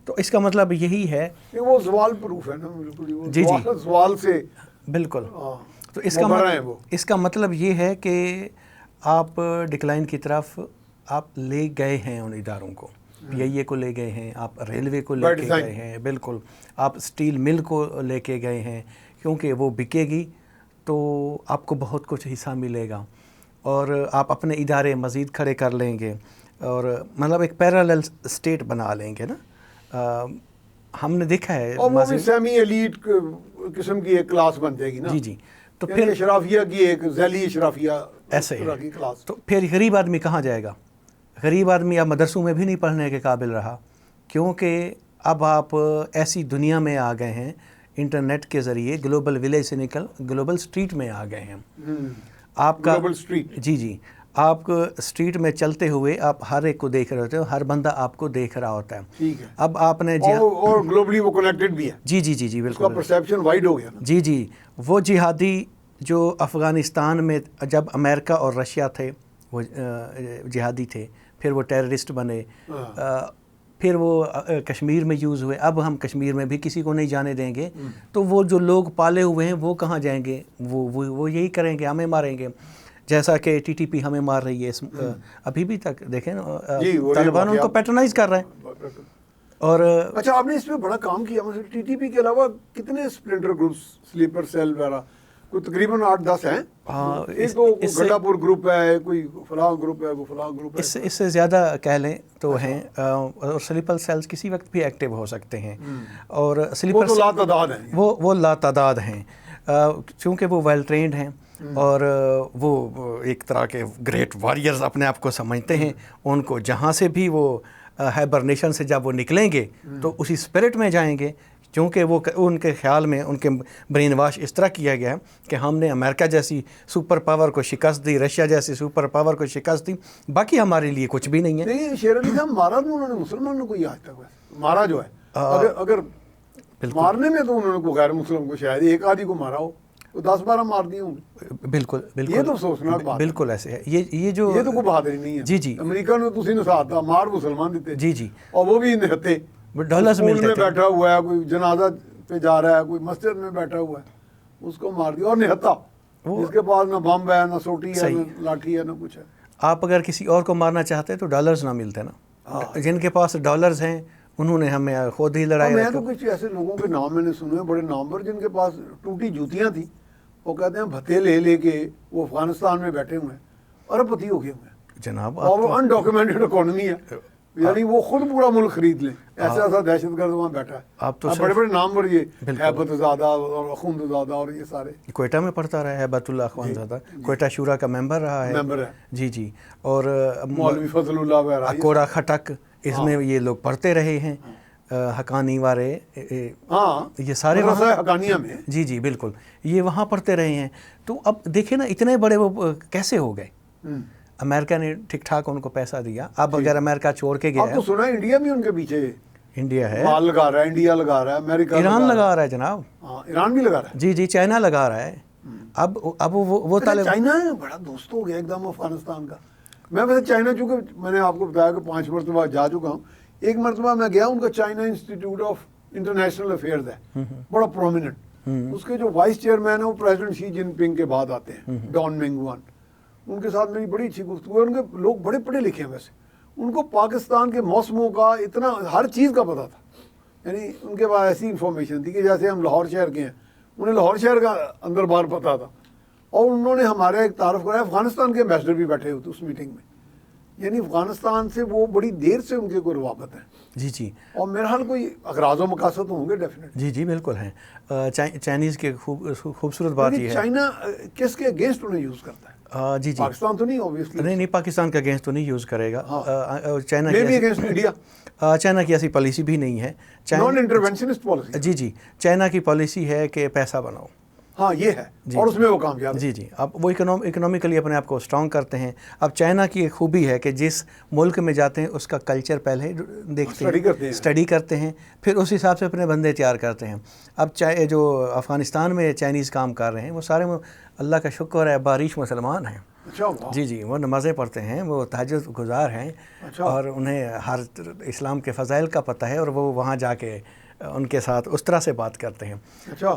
تو اس کا مطلب یہی ہے, وہ زوال پروف ہے نا. بالکل جی جی, زوال سے بالکل. تو اس کا مطلب یہ ہے کہ آپ ڈکلائن کی طرف آپ لے گئے ہیں ان اداروں کو. PIA کو لے گئے ہیں, آپ ریلوے کو لے کے گئے ہیں, بالکل. آپ اسٹیل مل کو لے کے گئے ہیں, کیونکہ وہ بکے گی تو آپ کو بہت کچھ حصہ ملے گا, اور آپ اپنے ادارے مزید کھڑے کر لیں گے, اور مطلب ایک پیرالل اسٹیٹ بنا لیں گے نا. ہم نے دیکھا ہے اور وہ بھی سیمی ایلیٹ قسم کی ایک کلاس بن جائے گی نا. جی جی. تو پھر اشرافیہ کی ایک ذیلی اشرافیہ ایسے طرح کی کلاس. تو پھر غریب آدمی کہاں جائے گا؟ غریب آدمی اب مدرسوں میں بھی نہیں پڑھنے کے قابل رہا، کیونکہ اب آپ ایسی دنیا میں آ گئے ہیں انٹرنیٹ کے ذریعے، گلوبل ولیج سے نکل گلوبل اسٹریٹ میں آ گئے ہیں. آپ کا گلوبل اسٹریٹ. جی جی. آپ اسٹریٹ میں چلتے ہوئے آپ ہر ایک کو دیکھ رہے ہوتے ہیں، ہر بندہ آپ کو دیکھ رہا ہوتا ہے. ٹھیک ہے. اب آپ نے اور گلوبلی وہ کنیکٹڈ بھی ہے. جی جی جی جی بالکل. اس کا پرسیپشن وائڈ ہو گیا نا. جی جی. وہ جہادی جو افغانستان میں جب امریکہ اور رشیا تھے وہ جہادی تھے، پھر وہ ٹیررسٹ بنے، پھر وہ کشمیر میں یوز ہوئے. اب ہم کشمیر میں بھی کسی کو نہیں جانے دیں گے. تو وہ جو لوگ پالے ہوئے ہیں وہ کہاں جائیں گے؟ وہ یہی کریں گے، ہمیں ماریں گے، جیسا کہ ٹی ٹی پی ہمیں مار رہی ہے. ابھی بھی تک دیکھیں نا طالبان ان کو پیٹرنائز کر رہے ہیں. اور اچھا آپ نے اس پہ بڑا کام کیا. مطلب ٹی ٹی پی کے علاوہ کتنے اسپلنٹر گروپس، سلیپر سیل وغیرہ کوئی تقریباً 8-10 ہیں. ایک تو گڈا پور گروپ ہے، کوئی فلاں گروپ ہے، وہ فلاں گروپ ہے. اس سے زیادہ کہہ لیں تو ہیں. اور سلیپر سیلز کسی وقت بھی ایکٹیو ہو سکتے ہیں. اور سلیپر وہ لاتعداد ہیں. وہ لاتعداد ہیں، چونکہ وہ ویل ٹرینڈ ہیں اور وہ ایک طرح کے گریٹ واریئرز اپنے آپ کو سمجھتے ہیں. ان کو جہاں سے بھی وہ ہائبرنیشن سے جب وہ نکلیں گے تو اسی اسپرٹ میں جائیں گے، کیونکہ وہ ان کے خیال میں ان کے برین واش اس طرح کیا گیا ہے کہ ہم نے امریکہ جیسی سپر پاور کو شکست دی، رشیا جیسی سپر پاور کو شکست دی، باقی ہمارے لیے کچھ بھی نہیں ہے. نہیں شیر علی صاحب، مارا تو انہوں نے مسلمانوں کو ہی آج تک مارا جو ہے. اگر مارنے میں تو انہوں نے کوئی غیر مسلم کو شاید ایک آدھی کو مارا ہو، 10-12 مار دیے ہوں گے. بالکل بالکل. یہ تو افسوسناک بات. بالکل ایسے ہے. یہ تو کوئی بہادری نہیں ہے. جی جی. امریکہ نے تو نے ساتھ تھا، مار مسلمان دیتے. جی جی. اور وہ بھی نہتے ڈالرز ملتے میں بیٹھا ہوا ہے، کوئی جنازہ پہ جا رہا ہے، کوئی مسجد میں بیٹھا ہوا ہے، اس کو مار دیا. اور نہتا جس کے پاس نہ بم ہے، نہ سوٹی ہے، نہ لاٹھی ہے، نہ کچھ ہے. آپ اگر کسی اور کو مارنا چاہتے تو ڈالرز نہ ملتے نا. جن کے پاس ڈالرز ہیں انہوں نے ہمیں خود ہی لڑائی. میں تو کچھ ایسے لوگوں کے نام میں نے سنے ہیں، بڑے نامور، جن کے پاس ٹوٹی جوتیاں تھیں. وہ کہتے ہیں بھتے لے کے وہ افغانستان میں بیٹھے ہوئے ہیں، ارب پتی ہو گئے ہوئے ہیں جناب. اور وہ انڈاکیومنٹڈ اکانومی ہے، یعنی وہ خود پورا ملک خرید لیں. ایسا دہشت گرد وہاں بیٹھا ہے. آپ تو بڑے بڑے نام پر یہ ہیبت زادہ اور اخوند زادہ اور یہ سارے. کوئٹہ میں پڑھتا رہا ہے ہیبت اللہ اخوند زادہ، کوئٹہ شورا کا ممبر رہا ہے. ممبر ہے. جی جی. اور مولوی فضل اللہ وغیرہ، اکوڑا کھٹک، اس میں یہ لوگ پڑھتے رہے ہیں. حقانی والے، یہ سارے وہاں حقانیہ میں. جی جی بالکل، یہ وہاں پڑھتے رہے ہیں. تو اب دیکھیں نا اتنے بڑے وہ کیسے ہو گئے. امریکہ نے ٹھیک ٹھاک ان کو پیسہ دیا. اب اگر امریکہ چھوڑ کے گیا، اب تو سنا ہے انڈیا بھی ان کے پیچھے انڈیا ہے، مال لگا رہا ہے، انڈیا لگا رہا ہے، امریکہ ایران لگا رہا ہے جناب. ایران بھی لگا رہا ہے. جی جی. چائنا لگا رہا ہے. اب وہ چائنا بڑا دوست ہو گیا ایک دم افغانستان کا. میں ویسے چائنا، چونکہ میں نے آپ کو بتایا کہ 5 مرتبہ جا چکا ہوں. ایک مرتبہ میں گیا، ان کا China institute of international affairs ہے، بڑا پرومیننٹ. اس کے جو وائس چیئرمین ہیں وہ پریزیڈنٹ شی جن پنگ کے بعد آتے ہیں، ڈان مینگوان. ان کے ساتھ میری بڑی اچھی گفتگو ہے. ان کے لوگ بڑے پڑھے لکھے ہیں ویسے. ان کو پاکستان کے موسموں کا اتنا ہر چیز کا پتہ تھا. یعنی ان کے پاس ایسی انفارمیشن تھی کہ جیسے ہم لاہور شہر کے ہیں، انہیں لاہور شہر کا اندر باہر پتہ تھا. اور انہوں نے ہمارا ایک تعارف کرایا. افغانستان کے ایمبیسڈر بھی بیٹھے ہوتے اس میٹنگ میں. یعنی افغانستان سے وہ بڑی دیر سے ان کے کوئی روابط ہیں. جی جی. اور میرا حال کوئی اغراض و مقاصد ہوں گے ڈیفینیٹ. جی جی بالکل ہیں. چائنیز کے خوبصورت بات یہ ہے، چائنا کس کے اگینسٹ انہیں یوز کرتا ہے؟ جی جی. پاکستان تو نہیں اوبویسلی. نہیں پاکستان کا اگینسٹ تو نہیں یوز کرے گا. چائنا انڈیا، چائنا کی ایسی پالیسی بھی نہیں ہے. نان انٹرونشنسٹ پالیسی. جی جی. چائنا کی پالیسی ہے کہ پیسہ بناؤ. ہاں یہ ہے. اور اس میں وہ کامیاب. جی جی. اب وہ اکنامیکلی اپنے آپ کو اسٹرانگ کرتے ہیں. اب چائنا کی ایک خوبی ہے کہ جس ملک میں جاتے ہیں اس کا کلچر پہلے دیکھتے ہیں، اسٹڈی کرتے ہیں، پھر اس حساب سے اپنے بندے تیار کرتے ہیں. اب جو افغانستان میں چائنیز کام کر رہے ہیں وہ سارے اللہ کا شکر ہے باریش مسلمان ہیں. جی جی. وہ نمازیں پڑھتے ہیں، وہ تہجد گزار ہیں، اور انہیں ہر اسلام کے فضائل کا پتہ ہے، اور وہ وہاں جا کے ان کے ساتھ اس طرح سے بات کرتے ہیں.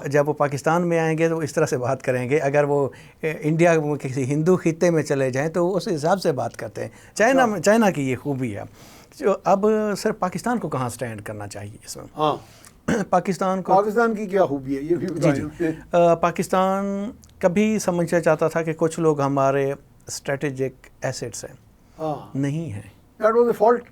جب وہ پاکستان میں آئیں گے تو اس طرح سے بات کریں گے. اگر وہ انڈیا کسی ہندو خطے میں چلے جائیں تو اس حساب سے بات کرتے ہیں. چائنا کی یہ خوبی ہے. اب سر پاکستان کو کہاں سٹینڈ کرنا چاہیے اس میں؟ پاکستان کی کیا خوبی ہے یہ بھی بتائیں. پاکستان کبھی سمجھنا چاہتا تھا کہ کچھ لوگ ہمارے اسٹریٹجک ایسٹس ہیں. نہیں ہیں. That was a fault.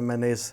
MNAs,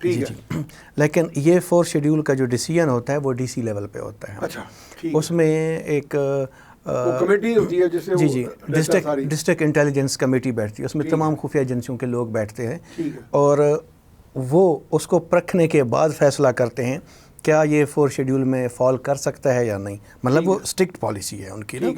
ٹھیک جی ہے. لیکن یہ 4 شیڈول کا جو ڈیسیجن ہوتا ہے وہ ڈی سی لیول پہ ہوتا ہے. اچھا ٹھیک. اس میں ایک کمیٹی ہوتی ہے جس سے جی ڈسٹرکٹ انٹیلیجنس کمیٹی بیٹھتی ہے. اس میں تمام خفیہ ایجنسیوں کے لوگ بیٹھتے ہیں اور وہ اس کو پرکھنے کے بعد فیصلہ کرتے ہیں کیا یہ 4 شیڈول میں فال کر سکتا ہے یا نہیں. مطلب وہ اسٹرکٹ پالیسی ہے ان کی نا.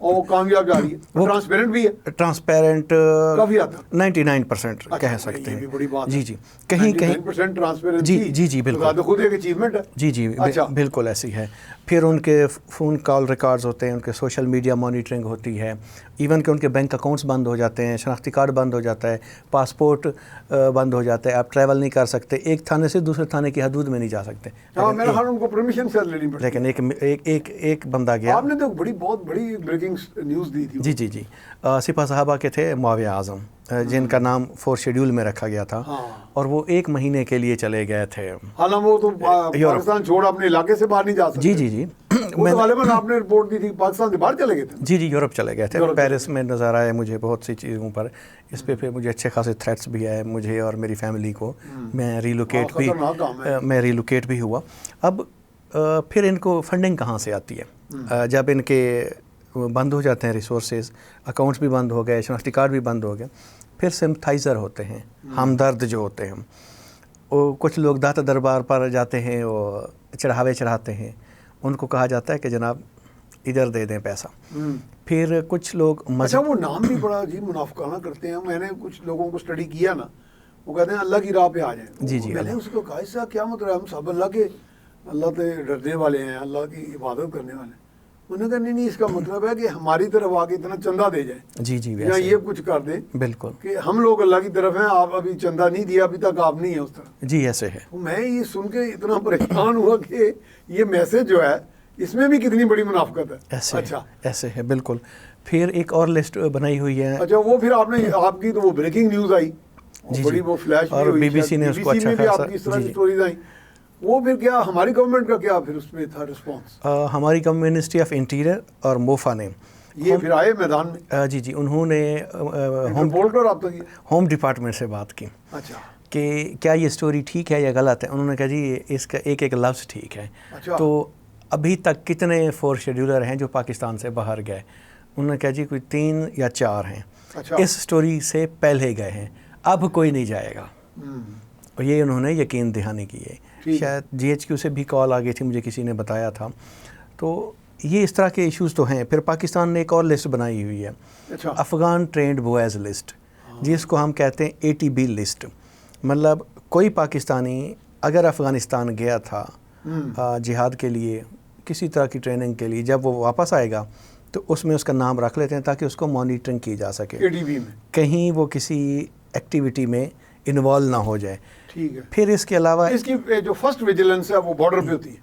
اور وہ کامیاب جا رہی ہے, وہ ٹرانسپیرنٹ بھی ہے. ٹرانسپیرنٹ کافی حد تک 99% کہہ سکتے ہیں. یہ بھی بڑی بات ہے. جی کہیں 99% ٹرانسپیرنسی. جی بالکل خود ایک اچیومنٹ ہے. جی بالکل ایسی ہے. پھر ان کے فون کال ریکارڈز ہوتے ہیں, ان کے سوشل میڈیا مانیٹرنگ ہوتی ہے, ایون کہ ان کے بینک اکاؤنٹس بند ہو جاتے ہیں, شناختی کارڈ بند ہو جاتا ہے, پاسپورٹ بند ہو جاتا ہے, آپ ٹریول نہیں کر سکتے, ایک تھانے سے دوسرے تھانے کی حدود میں نہیں جا سکتے. میرا خیال ان کو پرمیشن سے لینی پڑتی ہے. لیکن ایک بندہ گیا. آپ نے تو بہت بڑی بریکنگ نیوز دی تھی. جی سپاہ صحابہ کے تھے معاویہ اعظم, جن کا نام 4 شیڈول میں رکھا گیا تھا, اور وہ 1 مہینے کے لیے چلے گئے تھے. حالانکہ وہ تو پاکستان چھوڑ اپنے علاقے سے باہر نہیں جا سکتے. جی غالباً آپ نے رپورٹ دی تھی پاکستان سے باہر چلے گئے تھے. جی یورپ چلے گئے تھے. پیرس میں نظر آئے مجھے بہت سی چیزوں پر. اس پہ پھر مجھے اچھے خاصے تھریٹس بھی آئے مجھے اور میری فیملی کو. میں ریلوکیٹ بھی ہوا. اب پھر ان کو فنڈنگ کہاں سے آتی ہے جب ان کے بند ہو جاتے ہیں ریسورسز, اکاؤنٹس بھی بند ہو گئے, شناختی کارڈ بھی بند ہو گئے. پھر سمپتھائزر ہوتے ہیں, ہمدرد جو ہوتے ہیں, وہ کچھ لوگ داتا دربار پر جاتے ہیں, وہ چڑھاوے چڑھاتے ہیں. ان کو کہا جاتا ہے کہ جناب ادھر دے دیں پیسہ. پھر کچھ لوگ اچھا وہ نام بھی بڑا عجیب منافقانہ کرتے ہیں. میں نے کچھ لوگوں کو اسٹڈی کیا نا, وہ کہتے ہیں اللہ کی راہ پہ آ جائیں. جی میں نے اس کو کہا اس کا کیا مطلب ہے, ہم سب اللہ سے ڈرنے والے ہیں, اللہ کی عبادت کرنے والے ہیں. انہوں نے کہا نہیں اس کا مطلب ہے کہ ہماری طرف آ کے اتنا چندہ دے جائیں. جی یا یہ کچھ کر دیں. بالکل کہ ہم لوگ اللہ کی طرف ہیں, آپ ابھی چندہ نہیں دیا, ابھی تک آپ نہیں ہیں اس طرح. جی ایسے ہے. میں یہ سن کے اتنا پریشان ہوا کہ یہ میسج جو ہے اس میں بھی کتنی بڑی منافقت ہے. ایسے ہے بالکل. پھر ایک اور لسٹ بنائی ہوئی ہے. اچھا وہ پھر آپ کی تو وہ بریکنگ نیوز آئی, بڑی وہ فلیش اور بی بی سی نے اس کو اچھا خاصا. آپ کی اس طرح کی سٹوریز آئیں. وہ پھر کیا ہماری گورنمنٹ کا کیا پھر اس میں تھا رسپانس؟ ہماری منسٹری آف انٹیریئر اور موفا نے یہ پھر آئے میدان میں. جی انہوں نے ہوم ڈپارٹمنٹ سے بات کی. اچھا کہ کیا یہ سٹوری ٹھیک ہے یا غلط ہے. انہوں نے کہا جی اس کا ایک لفظ ٹھیک ہے. تو ابھی تک کتنے 4 شیڈولر ہیں جو پاکستان سے باہر گئے؟ انہوں نے کہا جی کوئی 3 یا 4 ہیں. اس سٹوری سے پہلے گئے ہیں, اب کوئی نہیں جائے گا. اور یہ انہوں نے یقین دہانی کی ہے. شاید جی ایچ کیو سے بھی کال آ گئی تھی, مجھے کسی نے بتایا تھا. تو یہ اس طرح کے ایشوز تو ہیں. پھر پاکستان نے ایک اور لسٹ بنائی ہوئی ہے, افغان ٹرینڈ بوائز لسٹ, جس کو ہم کہتے ہیں ATB لسٹ. مطلب کوئی پاکستانی اگر افغانستان گیا تھا جہاد کے لیے, کسی طرح کی ٹریننگ کے لیے, جب وہ واپس آئے گا تو اس میں اس کا نام رکھ لیتے ہیں تاکہ اس کو مانیٹرنگ کی جا سکے, ATB میں کہیں وہ کسی ایکٹیویٹی میں انوالو نہ ہو جائے. ٹھیک ہے. پھر اس کے علاوہ اس کی جو فرسٹ ویجیلنس ہے وہ بارڈر پہ ہوتی ہے.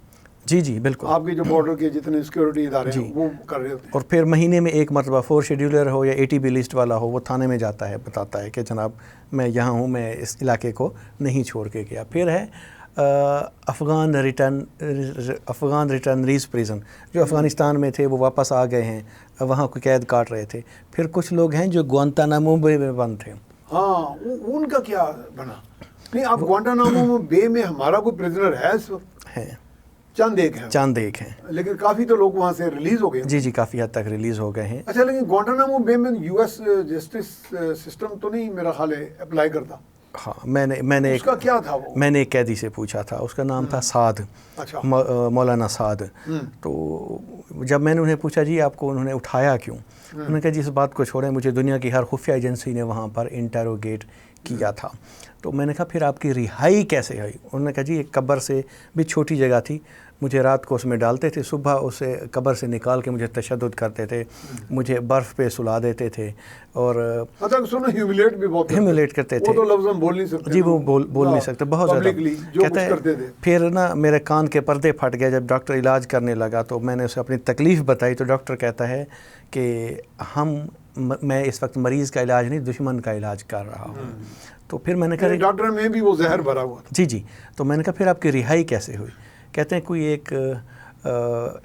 جی بالکل. آپ کی جو بارڈر کے جتنے سیکورٹی ادارے ہیں وہ کر رہے ہوتے ہیں. اور پھر مہینے میں ایک مرتبہ 4 شیڈولر ہو یا ATB لسٹ والا ہو, وہ تھانے میں جاتا ہے, بتاتا ہے کہ جناب میں یہاں ہوں, میں اس علاقے کو نہیں چھوڑ کے گیا. پھر ہے افغان ریٹرنریز پریزن, جو افغانستان میں تھے وہ واپس آ گئے ہیں, وہاں کوئی قید کاٹ رہے تھے. پھر کچھ لوگ ہیں جو گوانتانامو بے میں بند تھے. ہاں ان کا کیا بنا؟ نہیں اب گوانتانامو بے میں ہمارا کوئی پریزنر ہے اس وقت؟ ہے, چند ایک ہیں, لیکن کافی تو لوگ وہاں سے ریلیز ہو گئے. جی کافی حد تک ریلیز ہو گئے ہیں. اچھا لیکن گوانتانامو بے میں US جسٹس سسٹم تو نہیں میرا خیال ہے اپلائی کرتا. ہاں میں نے اس کا کیا تھا وہ؟ میں نے ایک قیدی سے پوچھا تھا, اس کا نام تھا سعد, مولانا سعد. تو جب میں نے انہیں پوچھا جی آپ کو انہوں نے اٹھایا کیوں, انہوں نے کہا جی اس بات کو چھوڑیں, مجھے دنیا کی ہر خفیہ ایجنسی نے وہاں پر انٹروگیٹ کیا تھا. تو میں نے کہا پھر آپ کی رہائی کیسے ہوئی؟ انہوں نے کہا جی ایک قبر سے بھی چھوٹی جگہ تھی, مجھے رات کو اس میں ڈالتے تھے, صبح اسے قبر سے نکال کے مجھے تشدد کرتے تھے, مجھے برف پہ سلا دیتے تھے اور ہیوملیٹ کرتے تھے. وہ تو لفظ ہم بول نہیں سکتے. جی وہ بول نہیں سکتے, بہت زیادہ کہتے ہیں. پھر نا میرے کان کے پردے پھٹ گئے جب ڈاکٹر علاج کرنے لگا, تو میں نے اسے اپنی تکلیف بتائی تو ڈاکٹر کہتا ہے کہ میں اس وقت مریض کا علاج نہیں دشمن کا علاج کر رہا ہوں. تو پھر میں نے کہا ڈاکٹر میں بھی وہ زہر بھرا ہوا تھا. جی تو میں نے کہا پھر آپ کی رہائی کیسے ہوئی؟ کہتے ہیں کوئی ایک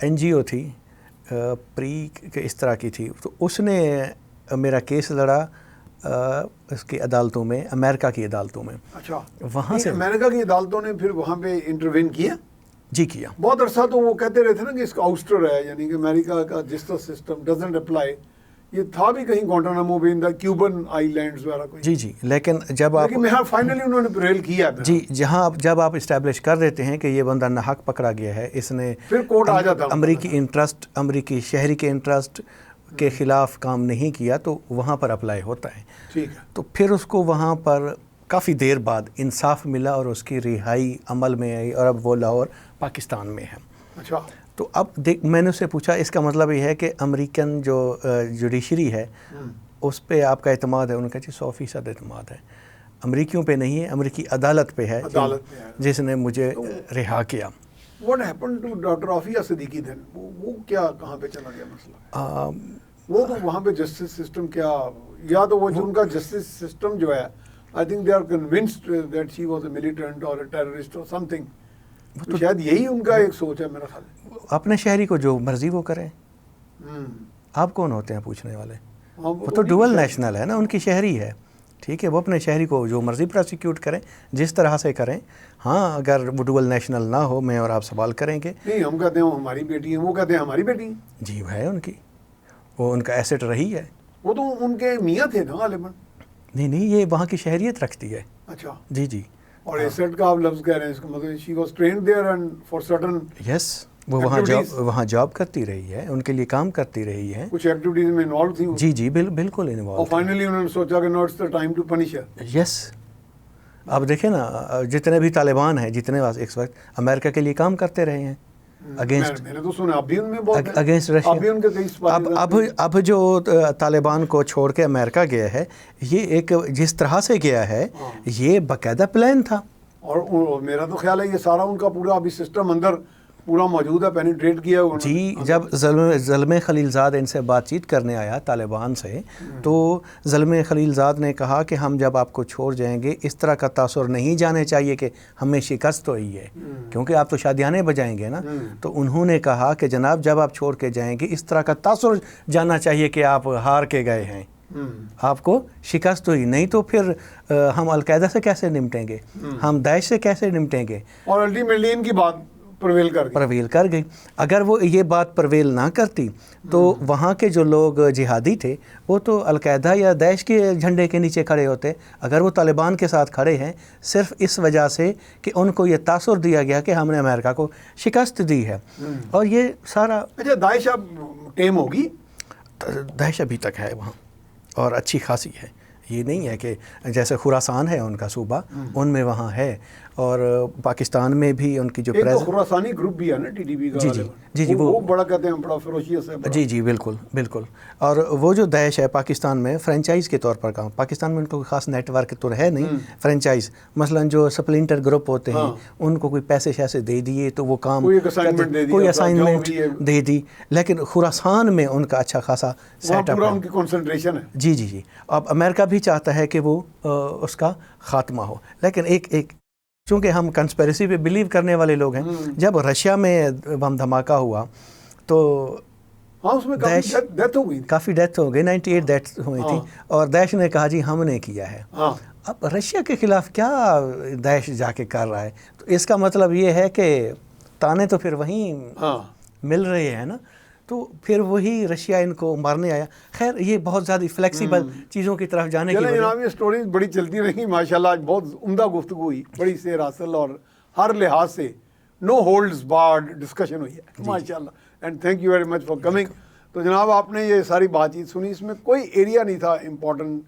NGO تھی پری اس طرح کی تھی, تو اس نے میرا کیس لڑا اس کی عدالتوں میں، امریکہ کی عدالتوں میں. اچھا، وہاں سے امریکہ کی عدالتوں نے پھر وہاں پہ انٹروین کیا؟ جی کیا. بہت عرصہ تو وہ کہتے رہے تھے نا کہ اس کا آؤسٹر ہے، یعنی کہ امریکہ کا جسٹس سسٹم ڈزنٹ اپلائی. یہ تھا بھی کہیں گوانٹانامو بے، کیوبن آئی لینڈز وغیرہ کوئی. جی لیکن جب آپ فائنلی انہوں نے پریل کیا جی جب آپ اسٹیبلش کر دیتے ہیں کہ یہ بندہ ناحق پکڑا گیا ہے، اس نے پھر کورٹ آ جاتا امریکی شہری کے انٹرسٹ کے خلاف کام نہیں کیا، تو وہاں پر اپلائی ہوتا ہے. ٹھیک ہے. تو پھر اس کو وہاں پر کافی دیر بعد انصاف ملا اور اس کی رہائی عمل میں آئی، اور اب وہ لاہور پاکستان میں ہے. اچھا. تو اب میں نے اس سے پوچھا، اس کا مطلب یہ ہے کہ امریکن جو جوڈیشری ہے اس پہ آپ کا اعتماد ہے؟ انہوں نے کہا جی 100% اعتماد ہے. امریکیوں پہ نہیں ہے، امریکی عدالت پہ ہے جس نے مجھے رہا کیا. What happened to doctor Aafia Siddiqui then؟ وہ کیا کہاں پہ چلا گیا مسئلہ؟ وہ تو وہاں پہ جسٹس سسٹم کیا، یا تو وہ جو ان کا جسٹس سسٹم جو ہے I think they are convinced that she was a militant or a terrorist or something. تو شاید یہی ان کا ایک سوچ ہے میرا خیال ہے. اپنے شہری کو جو مرضی وہ کریں، آپ کون ہوتے ہیں پوچھنے والے؟ وہ تو ڈوئل نیشنل ہے نا، ان کی شہری ہے. ٹھیک ہے، وہ اپنے شہری کو جو مرضی پروسیکیوٹ کریں، جس طرح سے کریں. ہاں اگر وہ ڈوئل نیشنل نہ ہو، میں اور آپ سوال کریں گے. نہیں، ہم کہتے ہیں وہ ہماری بیٹی ہیں، وہ کہتے ہیں ہماری بیٹی ہیں. جی ہے ان کی، وہ ان کا ایسٹ رہی ہے. وہ تو ان کے میاں تھے نا غالباً. نہیں، یہ وہاں کی شہریت رکھتی ہے. اچھا. جی. اور ایسٹ کا آپ لفظ کہہ رہے ہیں، اس کا مطلب she was trained there and for certain یس، وہ وہاں جاب کرتی رہی ہے، ان کے لیے کام کرتی رہی ہے، کچھ ایکٹیویٹیز میں انوالو تھی. جی بالکل انوالو. اور فائنلی انہوں نے سوچا کہ now it's the time to punish her. Yes. اب دیکھیں نا، جتنے بھی طالبان ہیں، جتنے اس وقت امریکہ کے لیے کام کرتے رہے ہیں اگینسٹ، میں نے تو سنا اب بھی ان میں بہت اگینسٹ رشیا. اب جو طالبان کو چھوڑ کے امریکہ گیا ہے، یہ ایک جس طرح سے گیا ہے، یہ باقاعدہ پلان تھا. اور میرا تو خیال ہے یہ سارا ان کا پورا ابھی سسٹم اندر پورا موجود ہے، پینیٹریٹ کیا ہے. جی جب زلمے خلیل زاد ان سے بات چیت کرنے آیا طالبان سے، تو زلمے خلیل زاد نے کہا کہ ہم جب آپ کو چھوڑ جائیں گے، اس طرح کا تاثر نہیں جانے چاہیے کہ ہمیں شکست ہوئی ہے، کیونکہ آپ تو شادیانے بجائیں گے نا. تو انہوں نے کہا کہ جناب جب آپ چھوڑ کے جائیں گے، اس طرح کا تاثر جاننا چاہیے کہ آپ ہار کے گئے ہیں، آپ کو شکست ہوئی. نہیں تو پھر ہم القاعدہ سے کیسے نمٹیں گے، ہم داعش سے کیسے نمٹیں گے. اور الٹیمیٹلی ان کی بات پرویل کر گئی. اگر وہ یہ بات پرویل نہ کرتی تو وہاں کے جو لوگ جہادی تھے وہ تو القاعدہ یا داعش کے جھنڈے کے نیچے کھڑے ہوتے. اگر وہ طالبان کے ساتھ کھڑے ہیں صرف اس وجہ سے کہ ان کو یہ تاثر دیا گیا کہ ہم نے امریکہ کو شکست دی ہے، اور یہ سارا. اچھا، داعش اب ٹیم ہوگی؟ داعش ابھی تک ہے وہاں اور اچھی خاصی ہے. یہ نہیں ہے کہ جیسے خراسان ہے ان کا صوبہ، ان میں وہاں ہے، اور پاکستان میں بھی ان کی جو خراسانی گروپ بھی ہے نا TTP کا. جی وہ بڑا کہتے ہیں بڑا فروشیس ہے. جی بالکل. اور وہ جو داعش ہے پاکستان میں فرینچائز کے طور پر کام، پاکستان میں ان کو خاص نیٹ ورک تو ہے نہیں. فرینچائز مثلا جو سپلنٹر گروپ ہوتے ہیں، ان کو کوئی پیسے شیسے دے دیے تو وہ کام، کوئی اسائنمنٹ دے دی. لیکن خراسان میں ان کا اچھا خاصا سیٹ اپ ہے، ان کی کنسنٹریشن ہے. جی. اب امریکہ بھی چاہتا ہے کہ وہ اس کا خاتمہ ہو. لیکن ایک چونکہ ہم کنسپیریسی پہ بلیو کرنے والے لوگ ہیں، جب رشیا میں بم دھماکہ ہوا تو اس میں کافی ڈیتھ ہو گئی، 98 ڈیتھ ہوئی تھی، اور داعش نے کہا جی ہم نے کیا ہے. اب رشیا کے خلاف کیا داعش جا کے کر رہا ہے؟ تو اس کا مطلب یہ ہے کہ تانے تو پھر وہیں مل رہے ہیں نا. تو پھر وہی رشیا ان کو مارنے آیا. خیر یہ بہت زیادہ فلیکسیبل چیزوں کی طرف جانے کی وجہ. جناب یہ سٹوریز بڑی چلتی رہی ماشاءاللہ، آج بہت عمدہ گفتگو ہوئی، بڑی سیر حاصل اور ہر لحاظ سے نو ہولڈز بارڈ ڈسکشن ہوئی ہے ماشاءاللہ. And thank you very much for coming. تو جناب آپ نے یہ ساری بات چیت سنی، اس میں کوئی ایریا نہیں تھا important.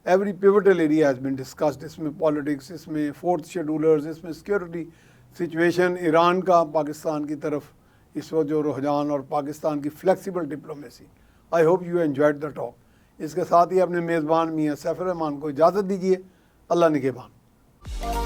Every pivotal area has been discussed. اس میں پالیٹکس، اس میں فورتھ شیڈولرز، اس میں سیکورٹی سچویشن، ایران کا پاکستان کی طرف اس وقت جو رجحان، اور پاکستان کی flexible diplomacy. I hope you enjoyed the talk. اس کے ساتھ ہی اپنے میزبان میاں سیف الرحمان کو اجازت دیجیے. اللہ نگہبان.